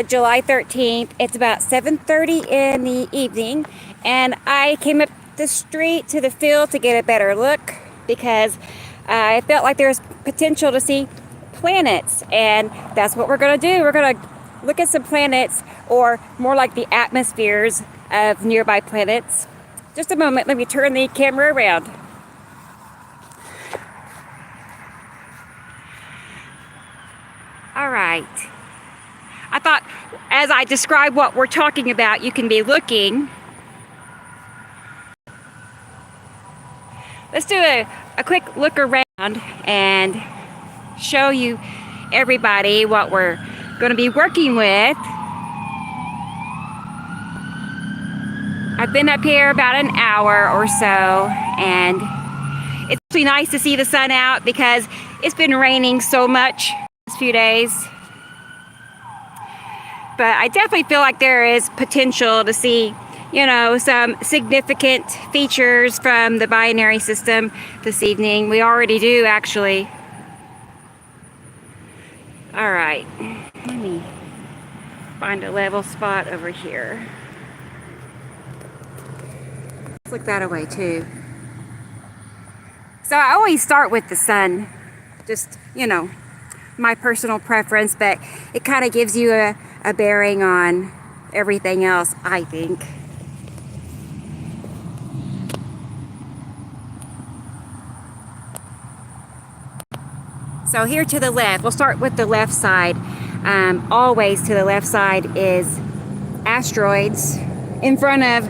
July 13th. It's about 7:30 in the evening, and I came up the street to the field to get a better look because I felt like there's potential to see planets, and that's what we're going to do. We're going to look at some planets, or more like the atmospheres of nearby planets. Just a moment, let me turn the camera around. All right. I thought as I describe what we're talking about, you can be looking. Let's do a quick look around and show you everybody what we're going to be working with. I've been up here about an hour or so, and it's really nice to see the sun out because it's been raining so much these few days. But I definitely feel like there is potential to see, you know, some significant features from the binary system this evening. We already do, actually. All right, let me find a level spot over here. Let's look that away too. So I always start with the sun, just, you know, my personal preference, but it kind of gives you a bearing on everything else, I think. So here to the left, we'll start with the left side. Always to the left side is asteroids in front of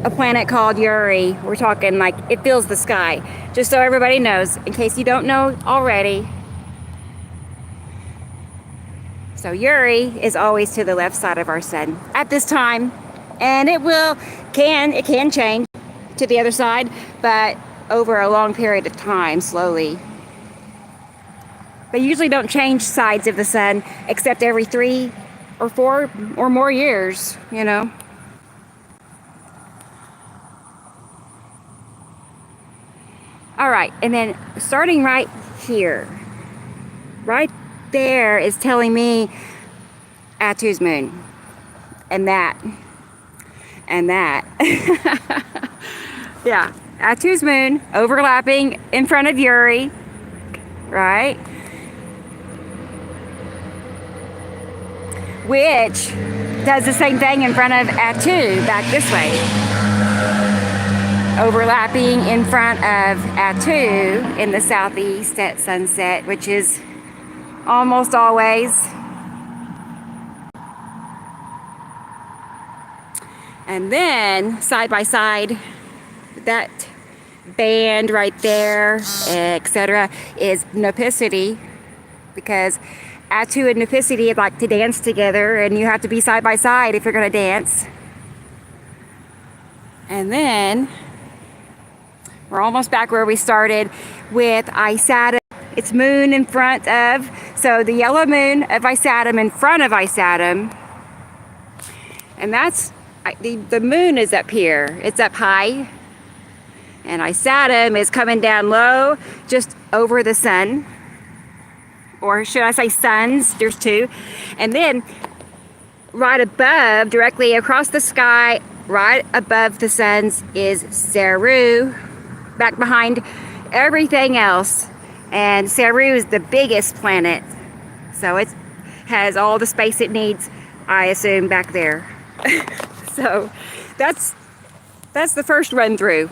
a planet called Uri. We're talking like it fills the sky. Just so everybody knows, in case you don't know already. So Uri is always to the left side of our sun at this time, and it can change to the other side, but over a long period of time, slowly. They usually don't change sides of the sun except every 3 or 4 or more years, you know. All right, and then starting right here, right there is telling me Atu's moon, and that. Yeah, Atu's moon overlapping in front of Uri, right? Which does the same thing in front of Atu back this way. Overlapping in front of Atu in the southeast at sunset, which is almost always. And then side by side, that band right there, etc., is Nopicity, because Atu and Nopicity like to dance together, and you have to be side by side if you're going to dance. And then we're almost back where we started with Isatum. It's moon in front of, so the yellow moon of Isatum in front of Isatum. And that's, the moon is up here. It's up high. And Isatum is coming down low, just over the sun. Or should I say suns? There's 2. And then right above, directly across the sky, right above the suns is Saru, back behind everything else. And Saru is the biggest planet, so it has all the space it needs, I assume, back there. So that's the first run through.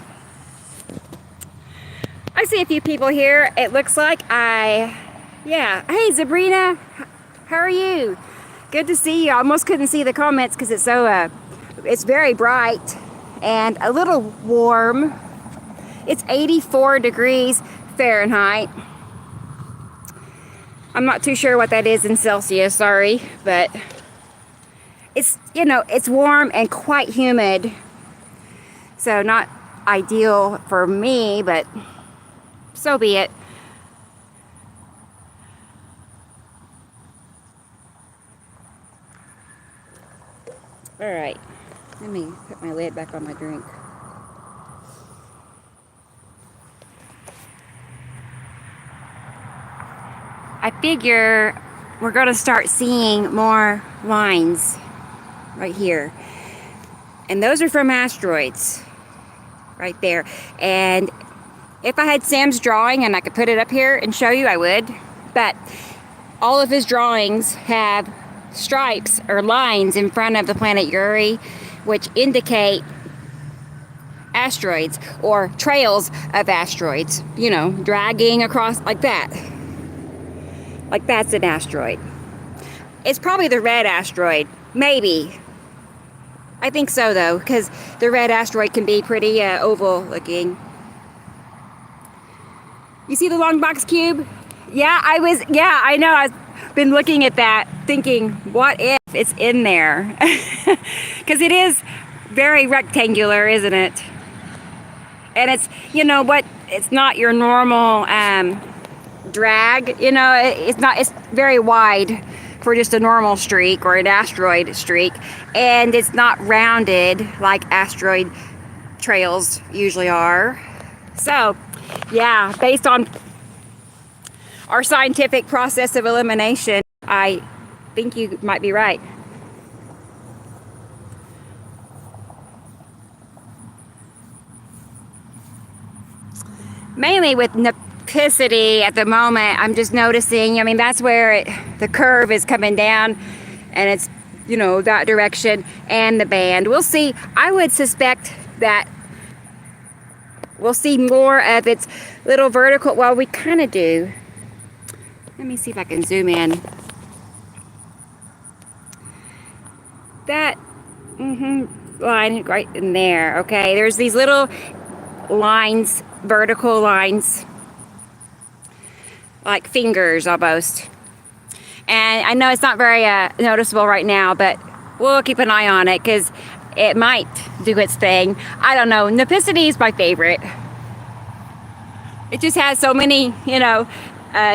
I see a few people here. It looks like yeah. Hey, Sabrina, how are you? Good to see you. I almost couldn't see the comments because it's so it's very bright and a little warm. It's 84 degrees Fahrenheit. I'm not too sure what that is in Celsius, sorry, but it's, you know, it's warm and quite humid. So not ideal for me, but so be it. All right, let me put my lid back on my drink. I figure we're going to start seeing more lines right here. And those are from asteroids right there. And if I had Sam's drawing and I could put it up here and show you, I would. But all of his drawings have stripes or lines in front of the planet Uri, which indicate asteroids or trails of asteroids, you know, dragging across like that. Like that's an asteroid. It's probably the red asteroid, maybe. I think so though, because the red asteroid can be pretty oval looking. You see the long box cube? Yeah, I know. I've been looking at that thinking, what if it's in there? Because it is very rectangular, isn't it? And it's, you know what, it's not your normal drag, you know, it's very wide for just a normal streak or an asteroid streak. And it's not rounded like asteroid trails usually are. So, yeah, based on our scientific process of elimination, I think you might be right. Mainly with nepicity at the moment, I'm just noticing, I mean, that's where the curve is coming down and it's, you know, that direction, and the band. We'll see. I would suspect that we'll see more of its little vertical, well, we kind of do. Let me see if I can zoom in. That line right in there, okay? There's these little lines, vertical lines, like fingers almost. And I know it's not very noticeable right now, but we'll keep an eye on it because it might do its thing. I don't know. Nepicity is my favorite. It just has so many, you know,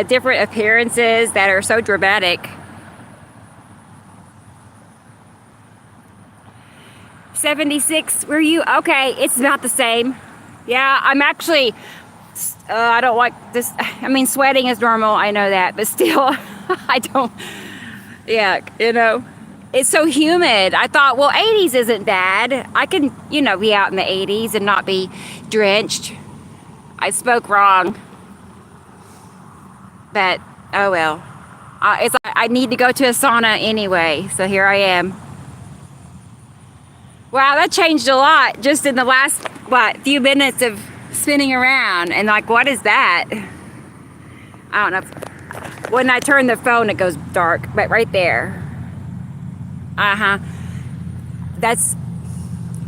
different appearances that are so dramatic. 76, were you? Okay, it's about the same. Yeah, I'm actually, I don't like this. I mean, sweating is normal, I know that, but still, I don't, yeah, you know, it's so humid. I thought, well, 80s isn't bad. I can, you know, be out in the 80s and not be drenched. I spoke wrong. But, oh well. I need to go to a sauna anyway, so here I am. Wow, that changed a lot just in the last, few minutes of spinning around. And like, what is that? I don't know. When I turn the phone, it goes dark, but right there. That's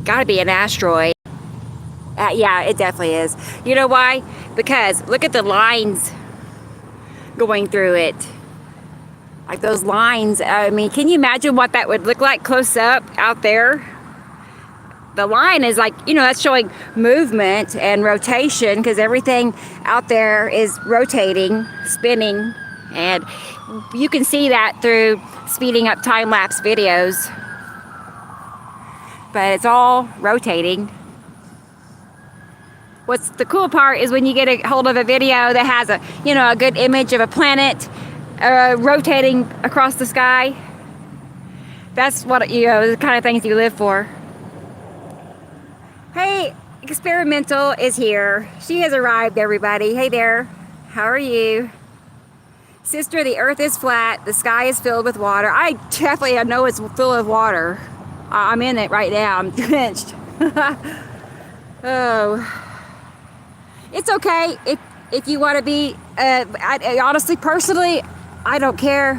gotta be an asteroid. Yeah, it definitely is. You know why? Because look at the lines going through it. Like those lines, I mean, can you imagine what that would look like close up out there? The line is like, you know, that's showing movement and rotation because everything out there is rotating, spinning, and you can see that through speeding up time-lapse videos. But it's all rotating. What's the cool part is when you get a hold of a video that has a, you know, a good image of a planet rotating across the sky. That's what, you know, the kind of things you live for. Hey, Experimental is here. She has arrived, everybody. Hey there. How are you? Sister, the earth is flat. The sky is filled with water. I definitely know it's full of water. I'm in it right now. I'm drenched. Oh. It's okay if you want to be, I honestly, personally, I don't care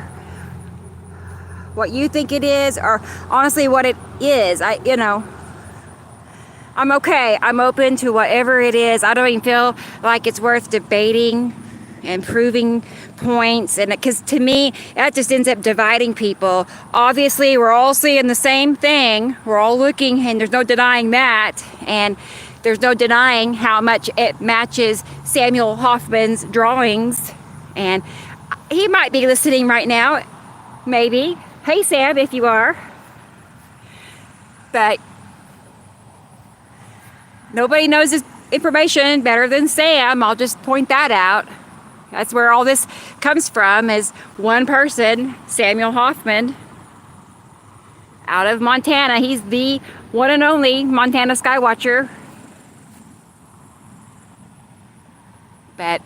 what you think it is or honestly what it is. You know, I'm okay. I'm open to whatever it is. I don't even feel like it's worth debating and proving points. And because to me, that just ends up dividing people. Obviously, we're all seeing the same thing. We're all looking, and there's no denying that. And there's no denying how much it matches Samuel Hoffman's drawings. And he might be listening right now, maybe. Hey, Sam, if you are. But nobody knows this information better than Sam. I'll just point that out. That's where all this comes from, is one person, Samuel Hoffman, out of Montana. He's the one and only Montana Skywatcher. But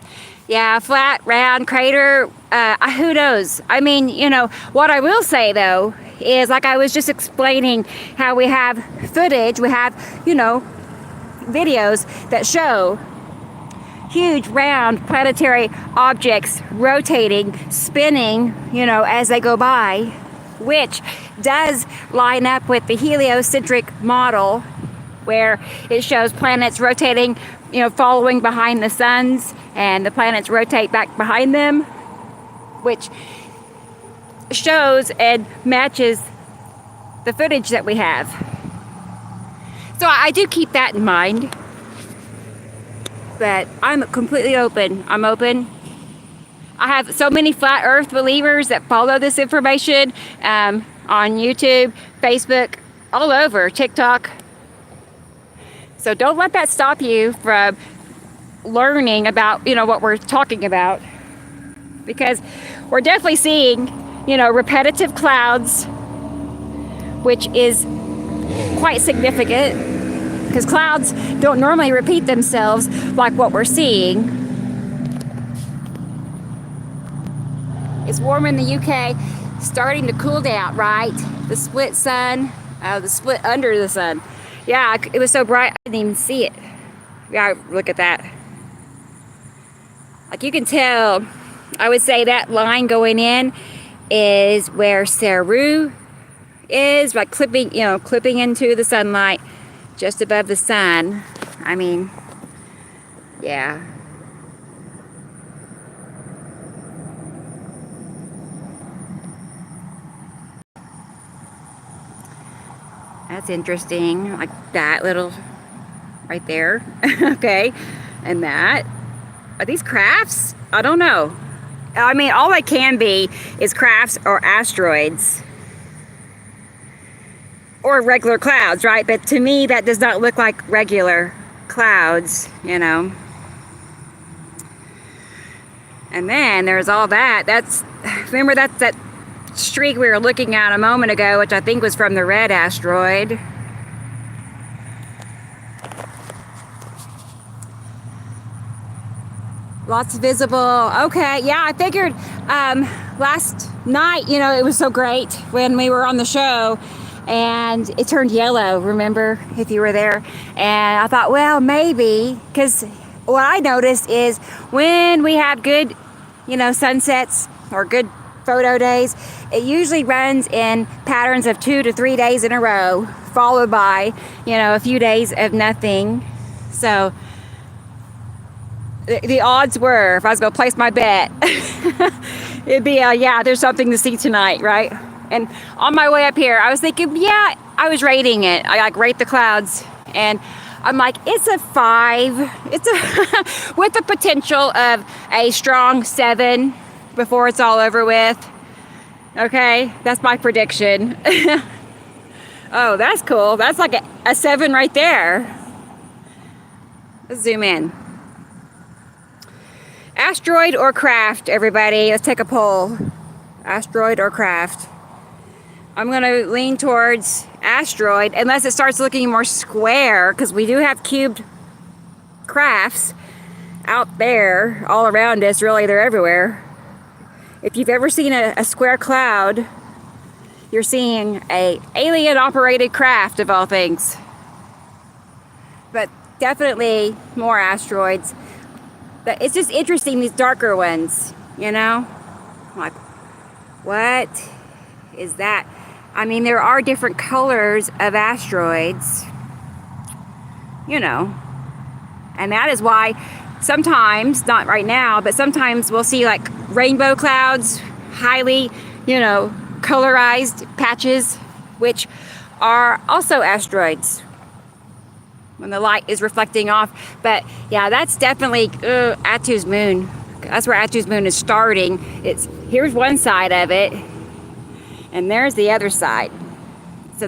yeah, flat, round, crater, who knows? I mean, you know, what I will say though is, like I was just explaining, how we have footage, we have, you know, videos that show huge round planetary objects rotating, spinning, you know, as they go by, which does line up with the heliocentric model, where it shows planets rotating, you know, following behind the suns, and the planets rotate back behind them, which shows and matches the footage that we have. So I do keep that in mind. But I'm completely open. I'm open. I have so many flat earth believers that follow this information on YouTube, Facebook, all over, TikTok. So don't let that stop you from learning about, you know, what we're talking about, because we're definitely seeing, you know, repetitive clouds, which is quite significant, because clouds don't normally repeat themselves like what we're seeing. It's warm in the UK, starting to cool down, right? The split sun, the split under the sun. Yeah, it was so bright I didn't even see it. Yeah, look at that. Like you can tell, I would say that line going in is where Saru is, like clipping into the sunlight just above the sun. I mean, yeah. That's interesting, like that little right there. Okay, and that, are these crafts? I don't know. I mean, all they can be is crafts or asteroids or regular clouds, right? But to me, that does not look like regular clouds, you know. And then there's all that. Remember that streak we were looking at a moment ago, which I think was from the red asteroid. Lots visible. Okay, yeah, I figured last night, you know, it was so great when we were on the show and it turned yellow, remember, if you were there. And I thought, well, maybe, because what I noticed is when we have good, you know, sunsets or good photo days, it usually runs in patterns of 2 to 3 days in a row, followed by, you know, a few days of nothing. So the odds were, if I was going to place my bet, it'd be, yeah, there's something to see tonight, right? And on my way up here, I was thinking, yeah, I was rating it. I like rate the clouds, and I'm like, it's a 5. It's a with the potential of a strong 7 before it's all over with. Okay, that's my prediction. Oh, that's cool. That's like a 7 right there. Let's zoom in. Asteroid or craft, everybody? Let's take a poll. Asteroid or craft? I'm going to lean towards asteroid, unless it starts looking more square, because we do have cubed crafts out there all around us. Really, they're everywhere. If you've ever seen a square cloud, you're seeing a alien operated craft of all things. But definitely more asteroids. But it's just interesting, these darker ones, you know? Like, what is that? I mean, there are different colors of asteroids, you know, and that is why sometimes, not right now, but sometimes we'll see like rainbow clouds, highly, you know, colorized patches, which are also asteroids when the light is reflecting off. But yeah, that's definitely Atu's moon. That's where Atu's moon is starting. Here's one side of it, and there's the other side. So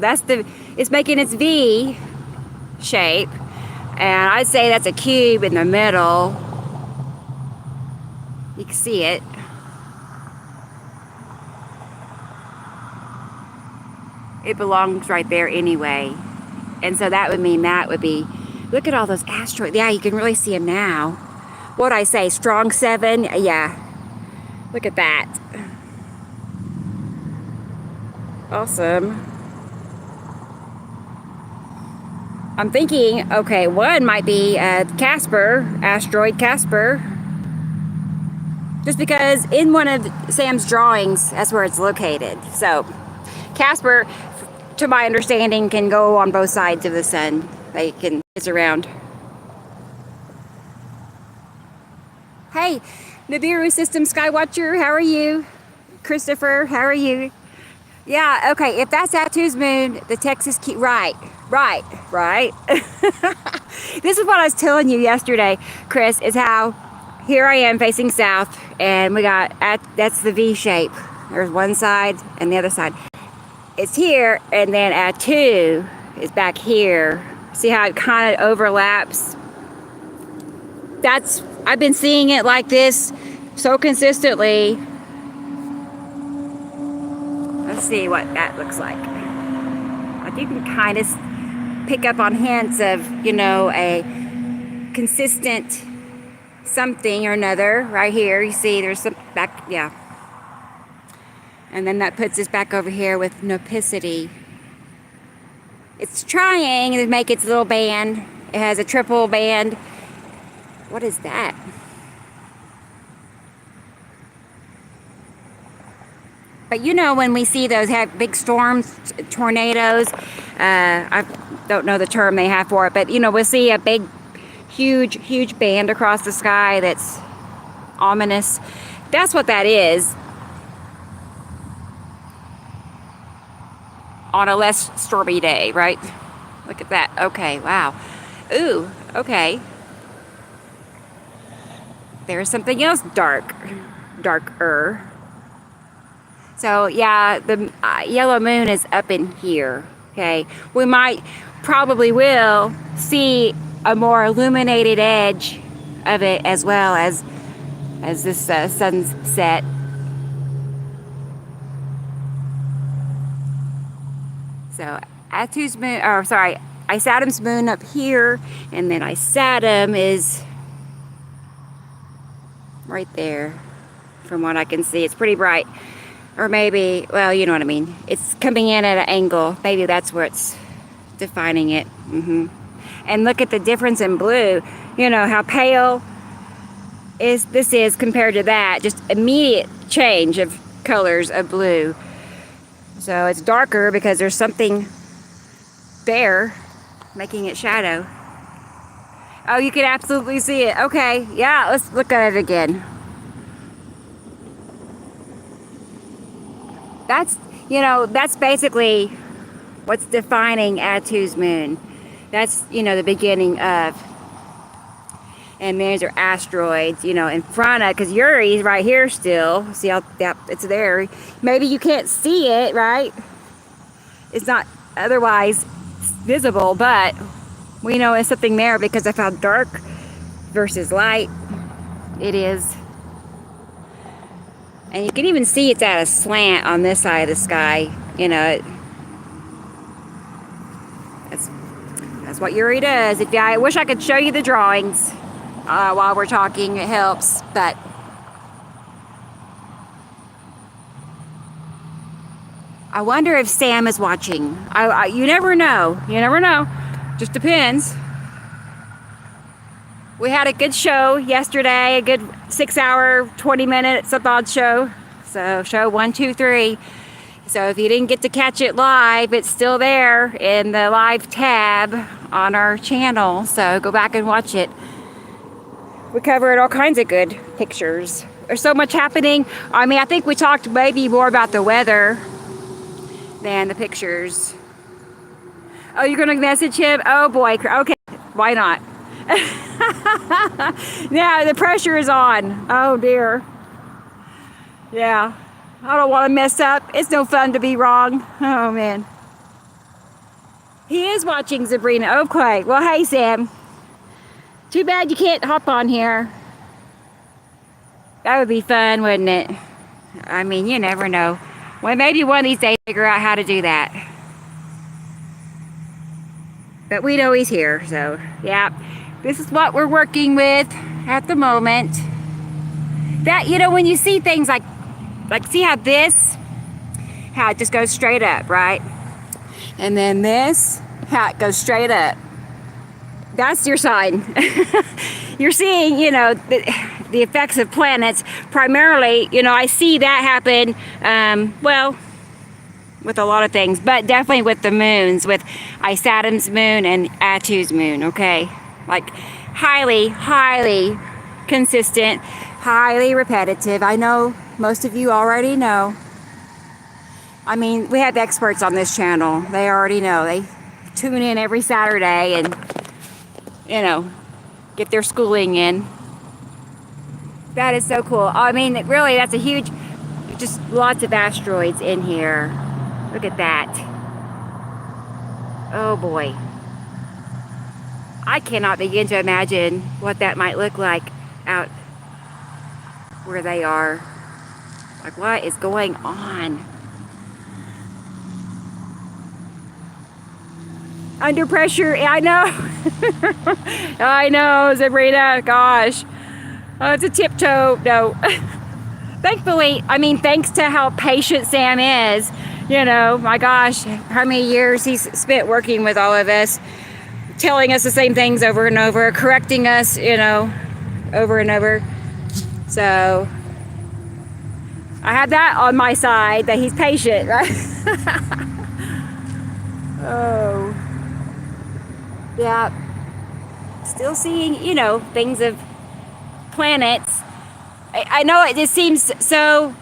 it's making its V shape, and I'd say that's a cube in the middle. You can see it. It belongs right there anyway. And so that would mean that would be, look at all those asteroids. Yeah, you can really see them now. What'd I say, strong 7? Yeah, look at that. Awesome. I'm thinking, okay, one might be Casper, asteroid Casper. Just because in one of Sam's drawings, that's where it's located. So Casper, to my understanding, can go on both sides of the sun. It's around. Hey, Nibiru System Skywatcher, how are you? Christopher, how are you? Yeah, okay, if that's Atu's moon, the Texas key, right. This is what I was telling you yesterday, Chris, is how here I am facing south, and we got, that's the V shape. There's one side and the other side. It's here, and then Atu is back here. See how it kind of overlaps? I've been seeing it like this so consistently. Let's see what that looks like. Like you can kind of pick up on hints of, you know, a consistent something or another right here. You see there's some back, yeah. And then that puts us back over here with Nopicity. It's trying to make its little band. It has a triple band. What is that? But you know, when we see those have big storms, tornadoes, I don't know the term they have for it, but you know, we'll see a big, huge band across the sky that's ominous. That's what that is. On a less stormy day, right? Look at that. Okay, wow. Ooh, okay. There's something else darker. So yeah, the yellow moon is up in here, okay? We probably will see a more illuminated edge of it as well as this sunset. So Atu's moon, or sorry, Isatum's moon up here, and then Isatum is right there. From what I can see, it's pretty bright. Or maybe, well, you know what I mean. It's coming in at an angle. Maybe that's where it's defining it. And look at the difference in blue. You know how pale this is compared to that. Just immediate change of colors of blue. So it's darker because there's something there making it shadow. Oh, you can absolutely see it. Okay, yeah, let's look at it again. That's basically what's defining Atu's moon. That's, the beginning of. And these are asteroids, in front of, because Uri's right here still. See how, yep, it's there. Maybe you can't see it, right? It's not otherwise visible, but we know it's something there because of how dark versus light it is. And you can even see it's at a slant on this side of the sky. That's what Uri does. I wish I could show you the drawings while we're talking. It helps, but I wonder if Sam is watching. You never know. You never know. Just depends. We had a good show yesterday, a good 6-hour, 20-minute odd show. So show 1, 2, 3. So if you didn't get to catch it live, it's still there in the live tab on our channel. So go back and watch it. We covered all kinds of good pictures. There's so much happening. I think we talked maybe more about the weather than the pictures. Oh, you're gonna message him? Oh boy, okay, why not? Now the pressure is on. Oh dear. Yeah, I don't want to mess up. It's no fun to be wrong. Oh man. He is watching, Sabrina. Okay, well hey Sam. Too bad you can't hop on here. That would be fun, wouldn't it? I mean, you never know. Well, maybe one of these days figure out how to do that. But we know he's here, so yeah. This is what we're working with at the moment. That, you know, when you see things like see how it just goes straight up, right? And then this, how it goes straight up. That's your sign. You're seeing, you know, the effects of planets. Primarily, you know, I see that happen, well, with a lot of things, but definitely with the moons, with Isatum's moon and Atu's moon, okay? Like highly, highly consistent, highly repetitive. I know most of you already know. I mean, we have experts on this channel. They already know. They tune in every Saturday and, you know, get their schooling in. That is so cool. I mean, really, that's a huge, just lots of asteroids in here. Look at that. Oh boy. I cannot begin to imagine what that might look like out where they are. Like, what is going on? Under pressure, I know. I know, Sabrina, gosh. Oh, it's a tiptoe, no. Thankfully, I mean, thanks to how patient Sam is, you know, my gosh, how many years he's spent working with all of us, telling us the same things over and over, correcting us, you know, over and over. So, I have that on my side, that he's patient, right? Oh. Yeah. Still seeing, you know, things of planets. I know it just seems so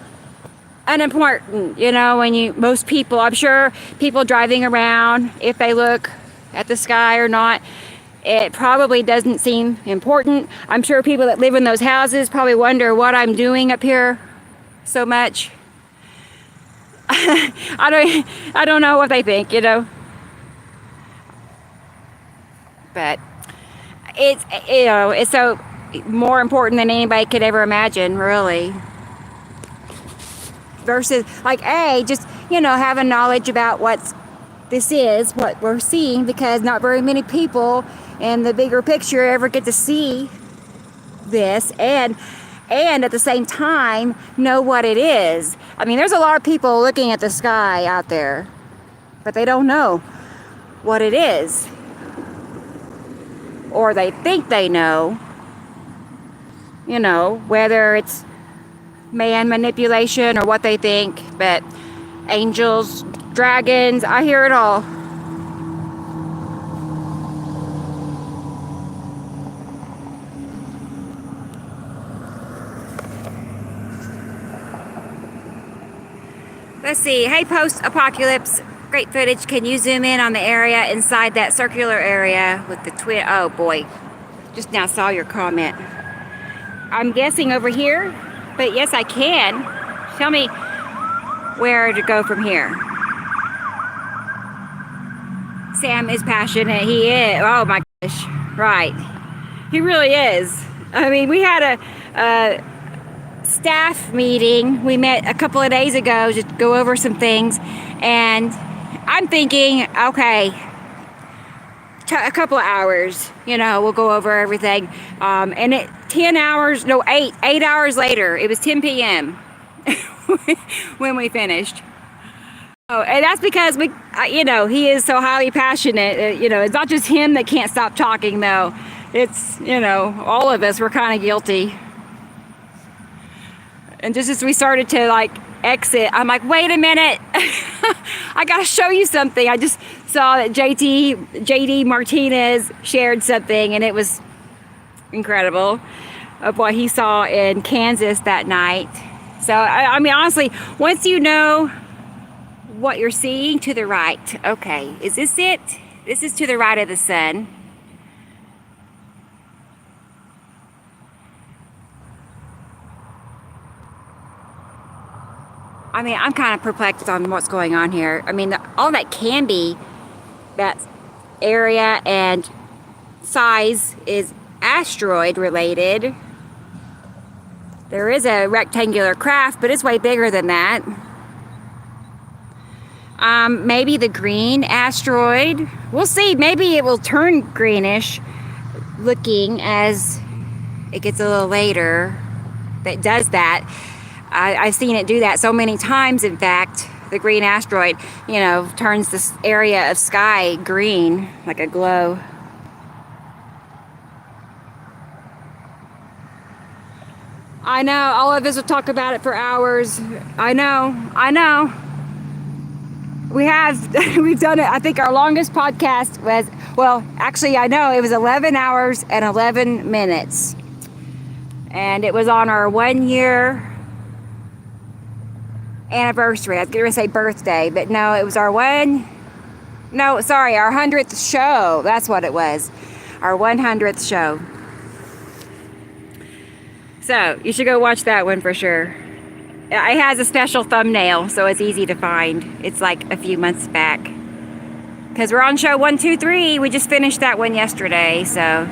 unimportant, you know, when most people, I'm sure people driving around, if they look at the sky or not, it probably doesn't seem important. I'm sure people that live in those houses probably wonder what I'm doing up here so much. I don't know what they think, you know. But it's, you know, it's so more important than anybody could ever imagine, really. Versus, like, just, you know, having knowledge about what we're seeing, because not very many people in the bigger picture ever get to see this, and at the same time know what it is. I mean, there's a lot of people looking at the sky out there, but they don't know what it is. Or they think they know, you know, whether it's man manipulation or what they think, but angels, dragons, I hear it all. Let's see. Hey, post-apocalypse, great footage. Can you zoom in on the area inside that circular area with the twin? Oh boy, just now saw your comment. I'm guessing over here, but yes, I can. Tell me where to go from here. Sam is passionate. He is. Oh my gosh. Right. He really is. I mean, we had a staff meeting. We met a couple of days ago to go over some things. And I'm thinking, okay, a couple of hours, you know, we'll go over everything. And 8 hours later, it was 10 p.m. when we finished. Oh, and that's because you know, he is so highly passionate. You know, it's not just him that can't stop talking, though. It's, you know, all of us were kind of guilty. And just as we started to like exit, I'm like, wait a minute, I gotta show you something. I just saw that JD Martinez shared something, and it was incredible of what he saw in Kansas that night. So I mean, honestly, once you know what you're seeing to the right, okay, is this it? This is to the right of the sun. I mean, I'm kind of perplexed on what's going on here. I mean, all that can be, that area and size is asteroid related. There is a rectangular craft, but it's way bigger than that. Maybe the green asteroid. We'll see. Maybe it will turn greenish looking as it gets a little later. That does that. I've seen it do that so many times. In fact, the green asteroid, turns this area of sky green, like a glow. I know, all of us will talk about it for hours. I know. We've done it. I think our longest podcast was, well, actually, I know it was 11 hours and 11 minutes. And it was on our 1 year anniversary. I was going to say birthday, but no, it was our 100th show. That's what it was. Our 100th show. So you should go watch that one for sure. It has a special thumbnail, so it's easy to find. It's like a few months back. Because we're on show 123. We just finished that one yesterday, so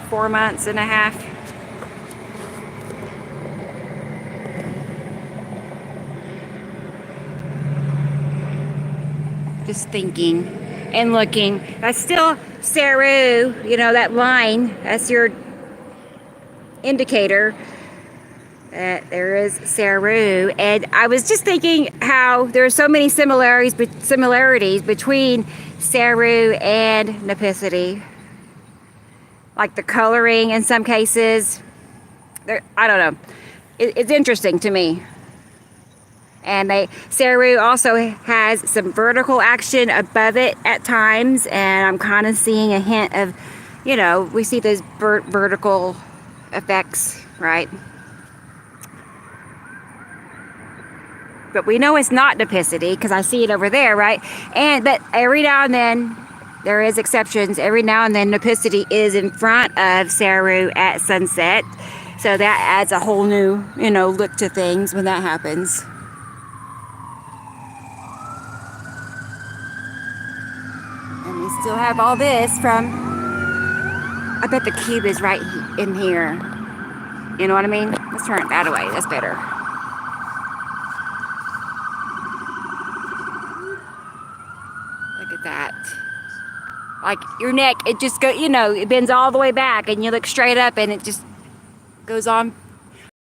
4 months and a half. Just thinking and looking. That's still Saru, that line. That's your indicator that there is Saru. And I was just thinking how there are so many similarities between Saru and Nepicity. Like the coloring in some cases. I don't know. It's interesting to me. And Saru also has some vertical action above it at times, and I'm kind of seeing a hint of, we see those vertical effects, right? But we know it's not Nepicity because I see it over there, right? But every now and then, there is exceptions. Every now and then, Nepicity is in front of Saru at sunset, so that adds a whole new, look to things when that happens. And we still have all this from, I bet the cube is right in here. You know what I mean? Let's turn it that away. That's better. Look at that. Like your neck, it just it bends all the way back and you look straight up and it just goes on.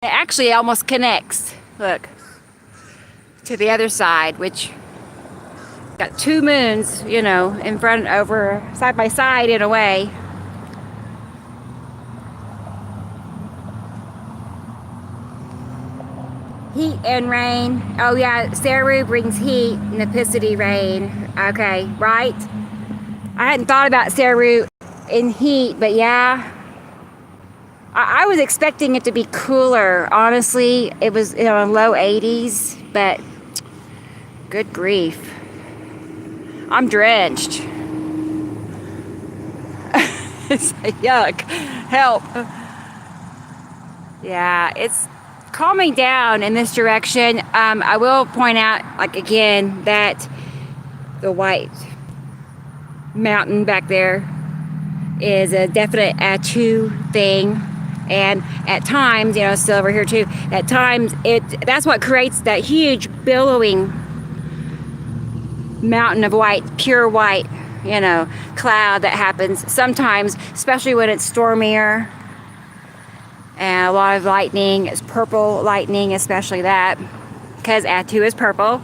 It actually almost connects, look, to the other side, which got two moons, in front, over, side by side in a way. Heat and rain. Oh yeah, Saru brings heat, Nepicity rain. Okay, right? I hadn't thought about Saru in heat, but yeah. I was expecting it to be cooler, honestly. It was, low 80s, but good grief. I'm drenched. It's like, yuck. Help. Yeah, it's calming down in this direction. I will point out, again, that the white mountain back there is a definite Atu thing. And at times, still over here too, at times, that's what creates that huge billowing mountain of white, pure white, cloud that happens sometimes, especially when it's stormier. And a lot of lightning, it's purple lightning, especially that, because Atu is purple.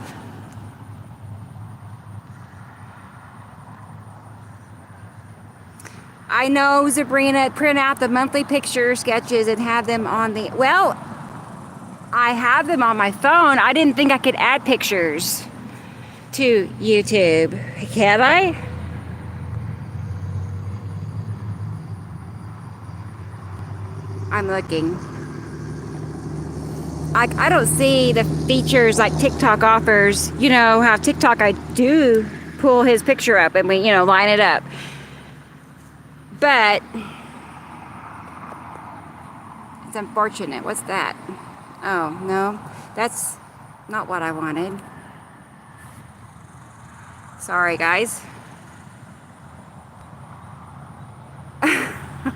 I know, Sabrina, print out the monthly picture sketches and have them on the, well, I have them on my phone. I didn't think I could add pictures to YouTube. Can I? I'm looking. I don't see the features like TikTok offers. You know how TikTok, I do pull his picture up and we, line it up. But it's unfortunate. What's that? Oh, no. That's not what I wanted. Sorry, guys.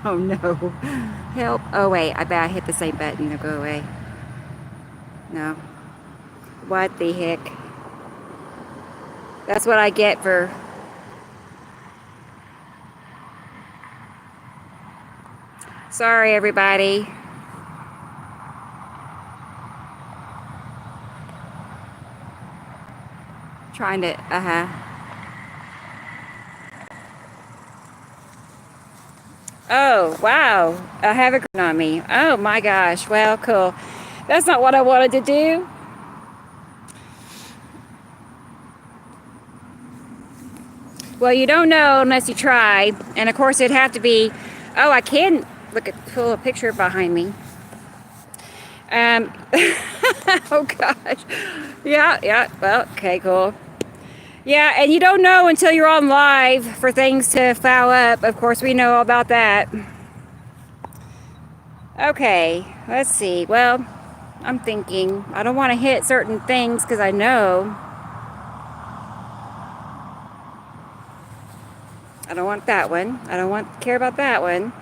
Oh no. Help. Oh wait, I bet I hit the same button. It'll go away. No. What the heck? That's what I get for... Sorry, everybody. Trying to, Oh, wow. I have a green on me. Oh my gosh. Well, cool. That's not what I wanted to do. Well, you don't know unless you try. And of course it'd have to be, oh, I can pull a picture behind me. Oh gosh. Yeah. Well, okay, cool. Yeah, and you don't know until you're on live for things to foul up. Of course, we know all about that. Okay, let's see. Well, I'm thinking I don't want to hit certain things because I know I don't want that one. I don't want to care about that one.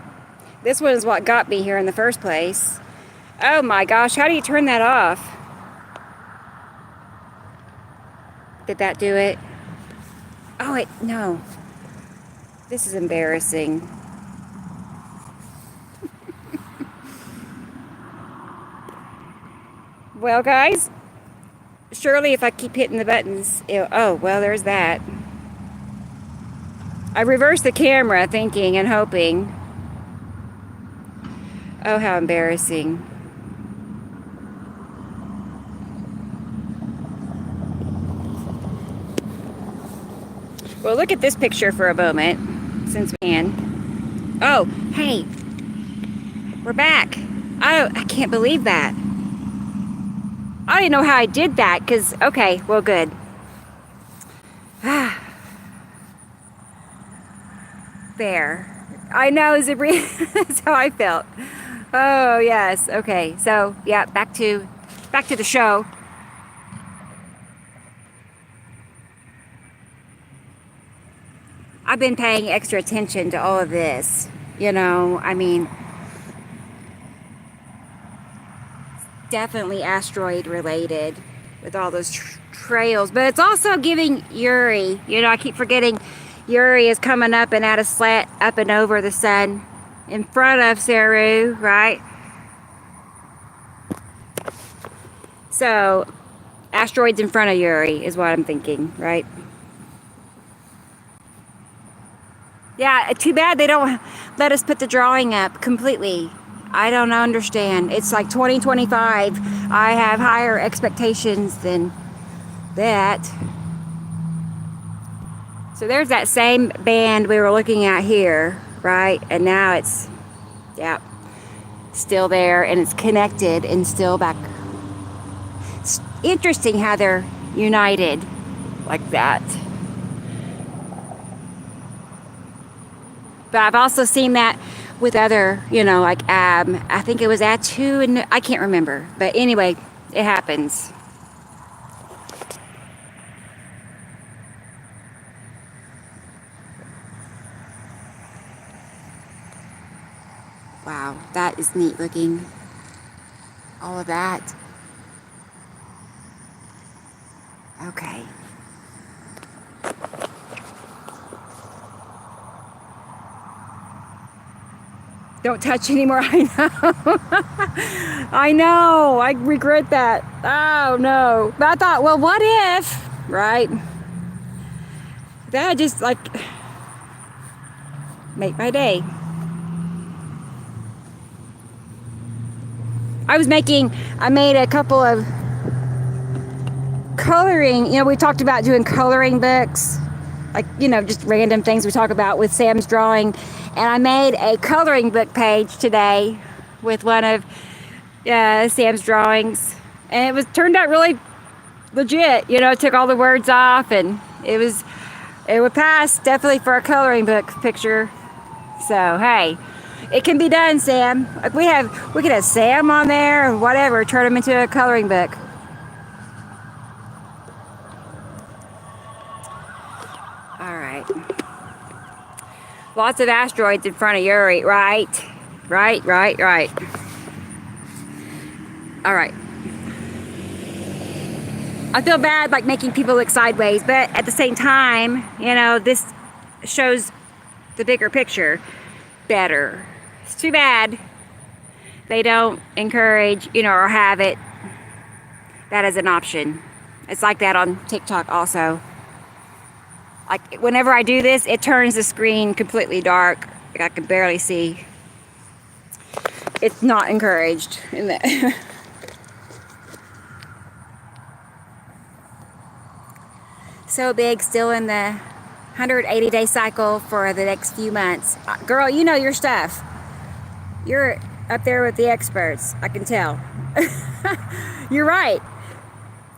This one is what got me here in the first place. Oh my gosh, how do you turn that off? Did that do it? Oh, wait, no. This is embarrassing. Well, guys, surely if I keep hitting the buttons, oh, well, there's that. I reversed the camera thinking and hoping. Oh, how embarrassing. Well, look at this picture for a moment, since we can. Oh, hey, we're back. Oh, I can't believe that. I didn't know how I did that, because, okay, well, good. There. I know, that's how I felt. Oh, yes, okay. So, yeah, back to the show. I've been paying extra attention to all of this. You know, I mean, definitely asteroid related with all those trails, but it's also giving Uri. You know, I keep forgetting Uri is coming up and at a slant up and over the sun in front of Saru, right? So asteroids in front of Uri is what I'm thinking, right? Yeah, too bad they don't let us put the drawing up completely. I don't understand. It's like 2025. I have higher expectations than that. So there's that same band we were looking at here, right? And now it's, yeah, still there and it's connected and still back. It's interesting how they're united like that. But I've also seen that with other, you know, like I think it was Atu, and I can't remember. But anyway, it happens. Wow, that is neat looking. All of that. Okay. Don't touch anymore. I know. I know. I regret that. Oh no. But I thought, well, what if, right? That just like make my day. I made a couple of coloring, you know, we talked about doing coloring books, like, you know, just random things we talk about with Sam's drawing. And I made a coloring book page today with one of Sam's drawings. And turned out really legit. You know, took all the words off and it would pass definitely for a coloring book picture. So, hey, it can be done, Sam. Like we could have Sam on there or whatever, turn him into a coloring book. Lots of asteroids in front of Yuri, right? Right. All right. I feel bad like making people look sideways, but at the same time, you know, this shows the bigger picture better. It's too bad they don't encourage, you know, or have it that as an option. It's like that on TikTok also. Like whenever I do this, it turns the screen completely dark. Like I can barely see. It's not encouraged in that. So big, still in the 180-day cycle for the next few months. Girl, you know your stuff. You're up there with the experts, I can tell. You're right.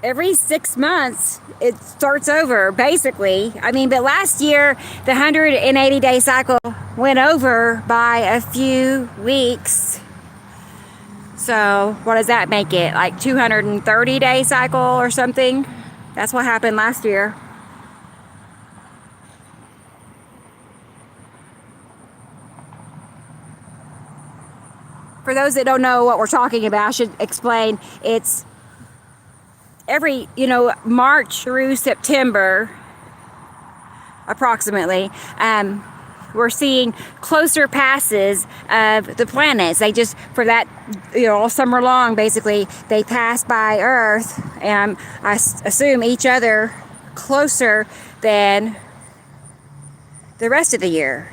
Every 6 months, it starts over, basically. I mean, but last year, the 180-day cycle went over by a few weeks. So, what does that make it? Like 230-day cycle or something? That's what happened last year. For those that don't know what we're talking about, I should explain. It's every, you know, March through September, approximately, we're seeing closer passes of the planets. They just, for that, you know, all summer long, basically, they pass by Earth, and I assume each other closer than the rest of the year.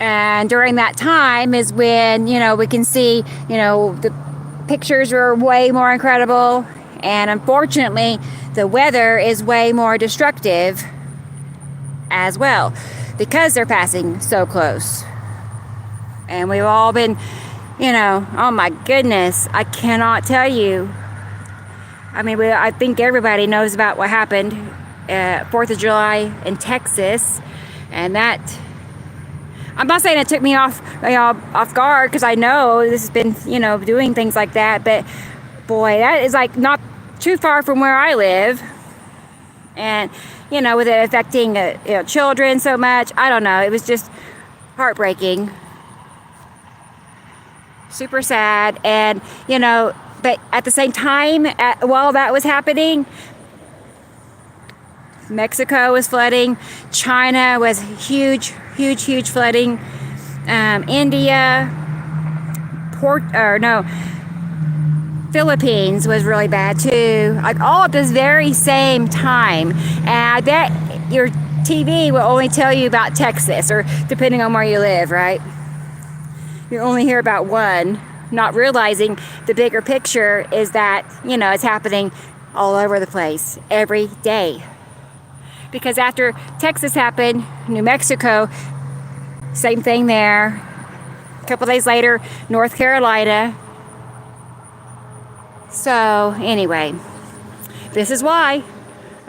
And during that time is when, you know, we can see, you know, the pictures are way more incredible, and unfortunately, the weather is way more destructive as well, because they're passing so close. And we've all been, you know, oh my goodness, I cannot tell you. I mean, I think everybody knows about what happened 4th of July in Texas, and that, I'm not saying it took me off, you know, off guard, because I know this has been, you know, doing things like that, but boy, that is like not too far from where I live. And, you know, with it affecting you know, children so much, I don't know, it was just heartbreaking. Super sad. And, you know, but at the same time, while that was happening, Mexico was flooding, China was huge flooding, India, Philippines was really bad too, like all at this very same time. And I bet your TV will only tell you about Texas, or depending on where you live, right? You only hear about one, not realizing the bigger picture is that, you know, it's happening all over the place every day. Because after Texas happened, New Mexico, same thing there. A couple days later, North Carolina. So anyway, this is why.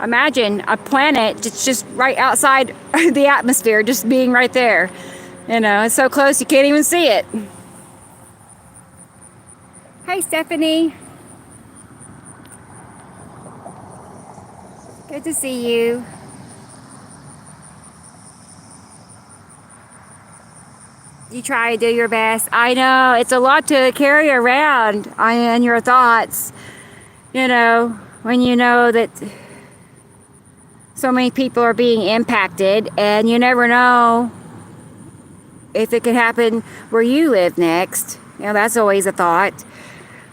Imagine a planet that's just right outside the atmosphere, just being right there. You know, it's so close you can't even see it. Hey, Stephanie. Good to see you. You try to do your best. I know, it's a lot to carry around in your thoughts. You know, when you know that so many people are being impacted, and you never know if it could happen where you live next. You know, that's always a thought.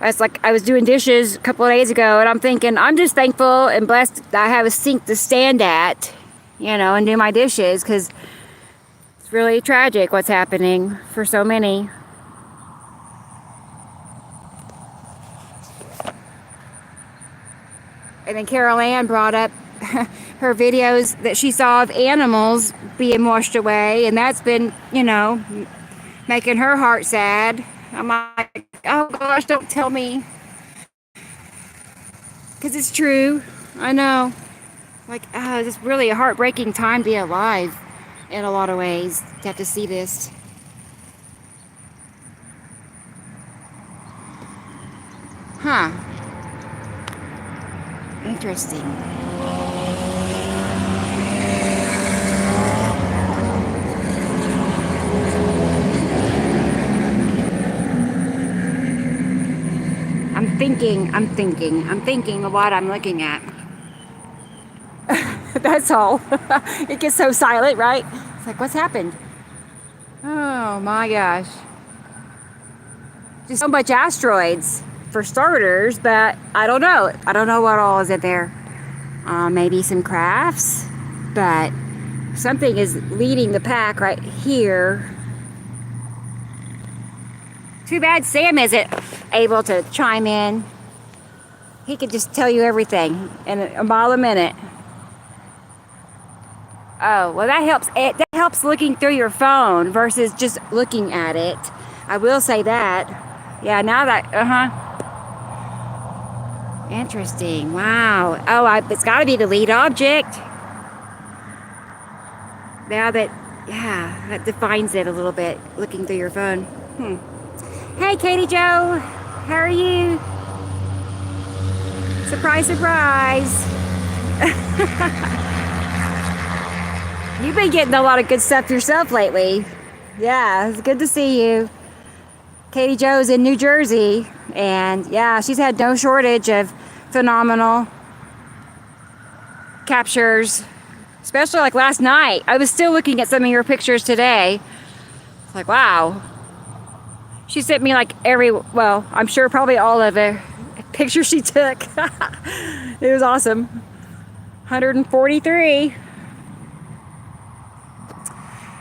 It's like I was doing dishes a couple of days ago, and I'm thinking, I'm just thankful and blessed that I have a sink to stand at, you know, and do my dishes, because it's really tragic what's happening for so many. And then Carol Ann brought up her videos that she saw of animals being washed away, and that's been, you know, making her heart sad. I'm like, oh gosh, don't tell me, because it's true. I know, like, oh, it's really a heartbreaking time to be alive in a lot of ways, to have to see this. Huh. Interesting. thinking of what I'm looking at. That's all. It gets so silent, right? It's like, what's happened? Oh my gosh. Just so much asteroids for starters, but I don't know. I don't know what all is in there. Maybe some crafts, but something is leading the pack right here. Too bad Sam isn't able to chime in. He could just tell you everything in a mile a minute. Oh, well, that helps. That helps looking through your phone versus just looking at it. I will say that. Yeah, now that, Interesting. Wow. Oh, it's got to be the lead object. Now that, yeah, that defines it a little bit, looking through your phone. Hey, Katie Joe. How are you? Surprise, surprise. You've been getting a lot of good stuff yourself lately. Yeah, it's good to see you. Katie Joe's in New Jersey, and yeah, she's had no shortage of phenomenal captures, especially like last night. I was still looking at some of your pictures today. It's like, wow. She sent me like well, I'm sure probably all of the pictures she took. It was awesome. 143.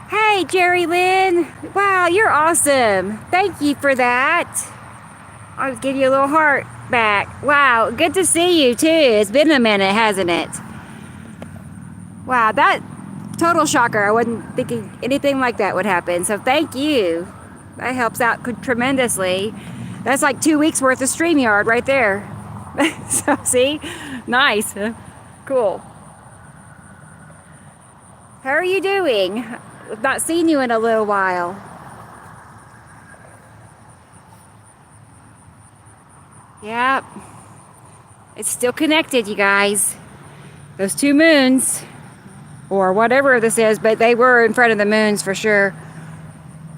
Hey, Jerry Lynn. Wow, you're awesome. Thank you for that. I'll give you a little heart back. Wow, good to see you too. It's been a minute, hasn't it? Wow, that total shocker. I wasn't thinking anything like that would happen. So thank you. That helps out tremendously. That's like 2 weeks worth of StreamYard right there. So see? Nice. Cool. How are you doing? I've not seen you in a little while. Yep. It's still connected, you guys. Those two moons, or whatever this is, but they were in front of the moons for sure.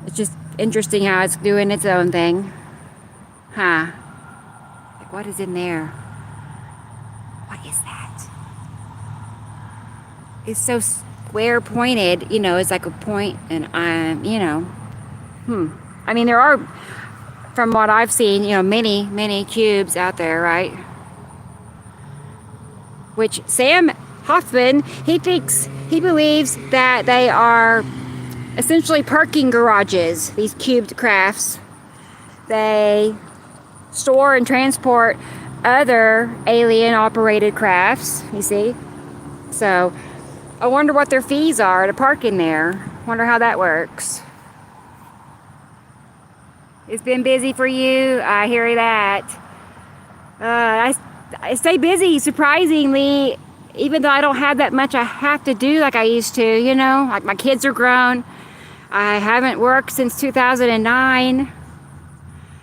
It's just interesting how it's doing its own thing. Huh. Like, what is in there? What is that? It's so square pointed, you know, it's like a point, and you know, I mean, there are, from what I've seen, you know, many cubes out there, right? Which Sam Hoffman, he believes that they are essentially parking garages, these cubed crafts. They store and transport other alien operated crafts, you see? So I wonder what their fees are to park in there. Wonder how that works. It's been busy for you. I hear that. I stay busy, surprisingly, even though I don't have that much I have to do like I used to, you know? Like, my kids are grown. I haven't worked since 2009.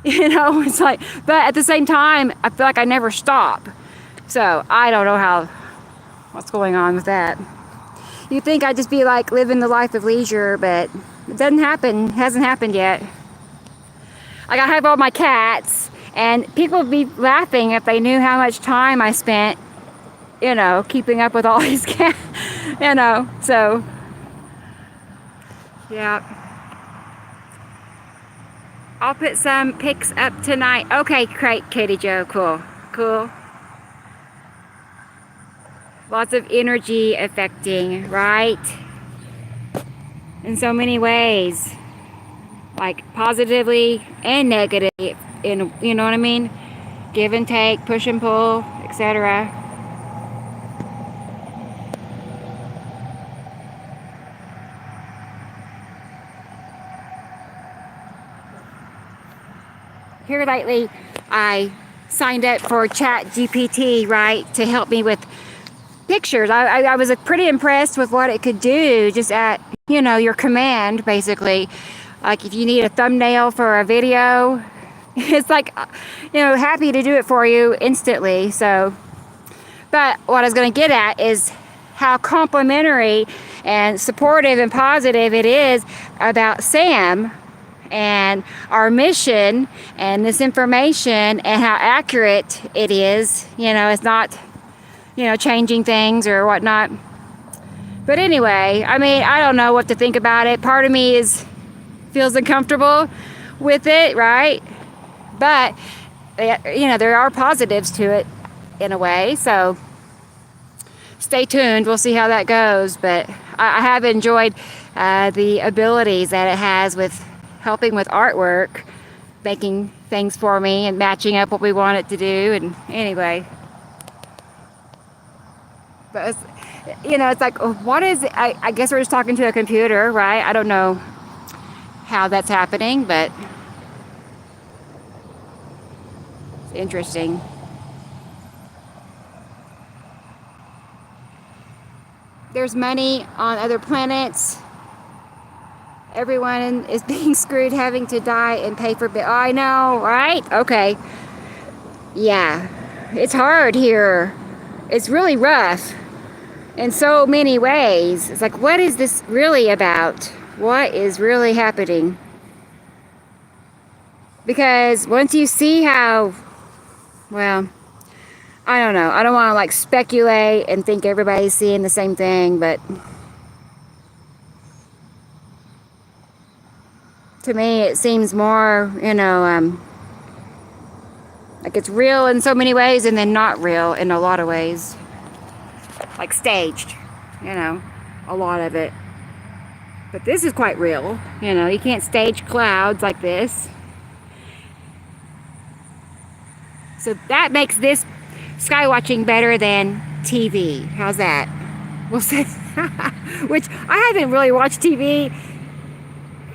You know, it's like, but at the same time, I feel like I never stop. So I don't know what's going on with that. You'd think I'd just be like living the life of leisure, but it doesn't happen. It hasn't happened yet. Like, I have all my cats, and people would be laughing if they knew how much time I spent, you know, keeping up with all these cats, you know, so, yeah. I'll put some pics up tonight. Okay, great, Katie Joe, cool, cool. Lots of energy affecting, right? In so many ways. Like, positively and negatively, you know what I mean? Give and take, push and pull, etc. Here lately, I signed up for ChatGPT, right, to help me with pictures. I was pretty impressed with what it could do just at, you know, your command, basically. Like, if you need a thumbnail for a video, it's like, you know, happy to do it for you instantly. So, but what I was going to get at is how complimentary and supportive and positive it is about Sam, and our mission and this information and how accurate it is. You know, it's not, you know, changing things or whatnot. But anyway, I mean, I don't know what to think about it. Part of me feels uncomfortable with it, right? But, you know, there are positives to it in a way. So stay tuned. We'll see how that goes. But I have enjoyed the abilities that it has with helping with artwork, making things for me and matching up what we want it to do. And anyway, but it's, you know, it's like, what is it? I guess we're just talking to a computer, right? I don't know how that's happening, but it's interesting. There's money on other planets. Everyone is being screwed, having to die and pay for bill. Oh, I know, right? Okay. Yeah, it's hard here. It's really rough in so many ways. It's like, what is this really about? What is really happening? Because once you see how, well, I don't know. I don't want to like speculate and think everybody's seeing the same thing, but to me it seems more, you know, like it's real in so many ways and then not real in a lot of ways. Like staged, you know, a lot of it. But this is quite real, you know, you can't stage clouds like this. So that makes this sky watching better than TV. How's that? We'll say, which I haven't really watched TV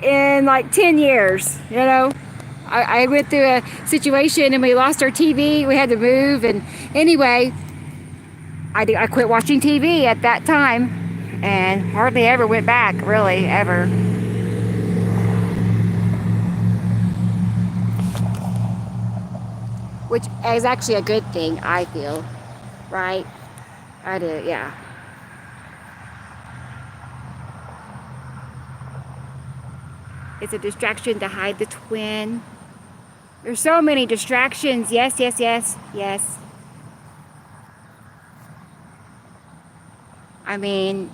in like 10 years, you know. I went through a situation and we lost our TV. We had to move, and anyway, I quit watching TV at that time and hardly ever went back, really, ever. Which is actually a good thing, I feel, right? I do, yeah. It's a distraction to hide the twin. There's so many distractions. Yes, yes, yes, yes. I mean,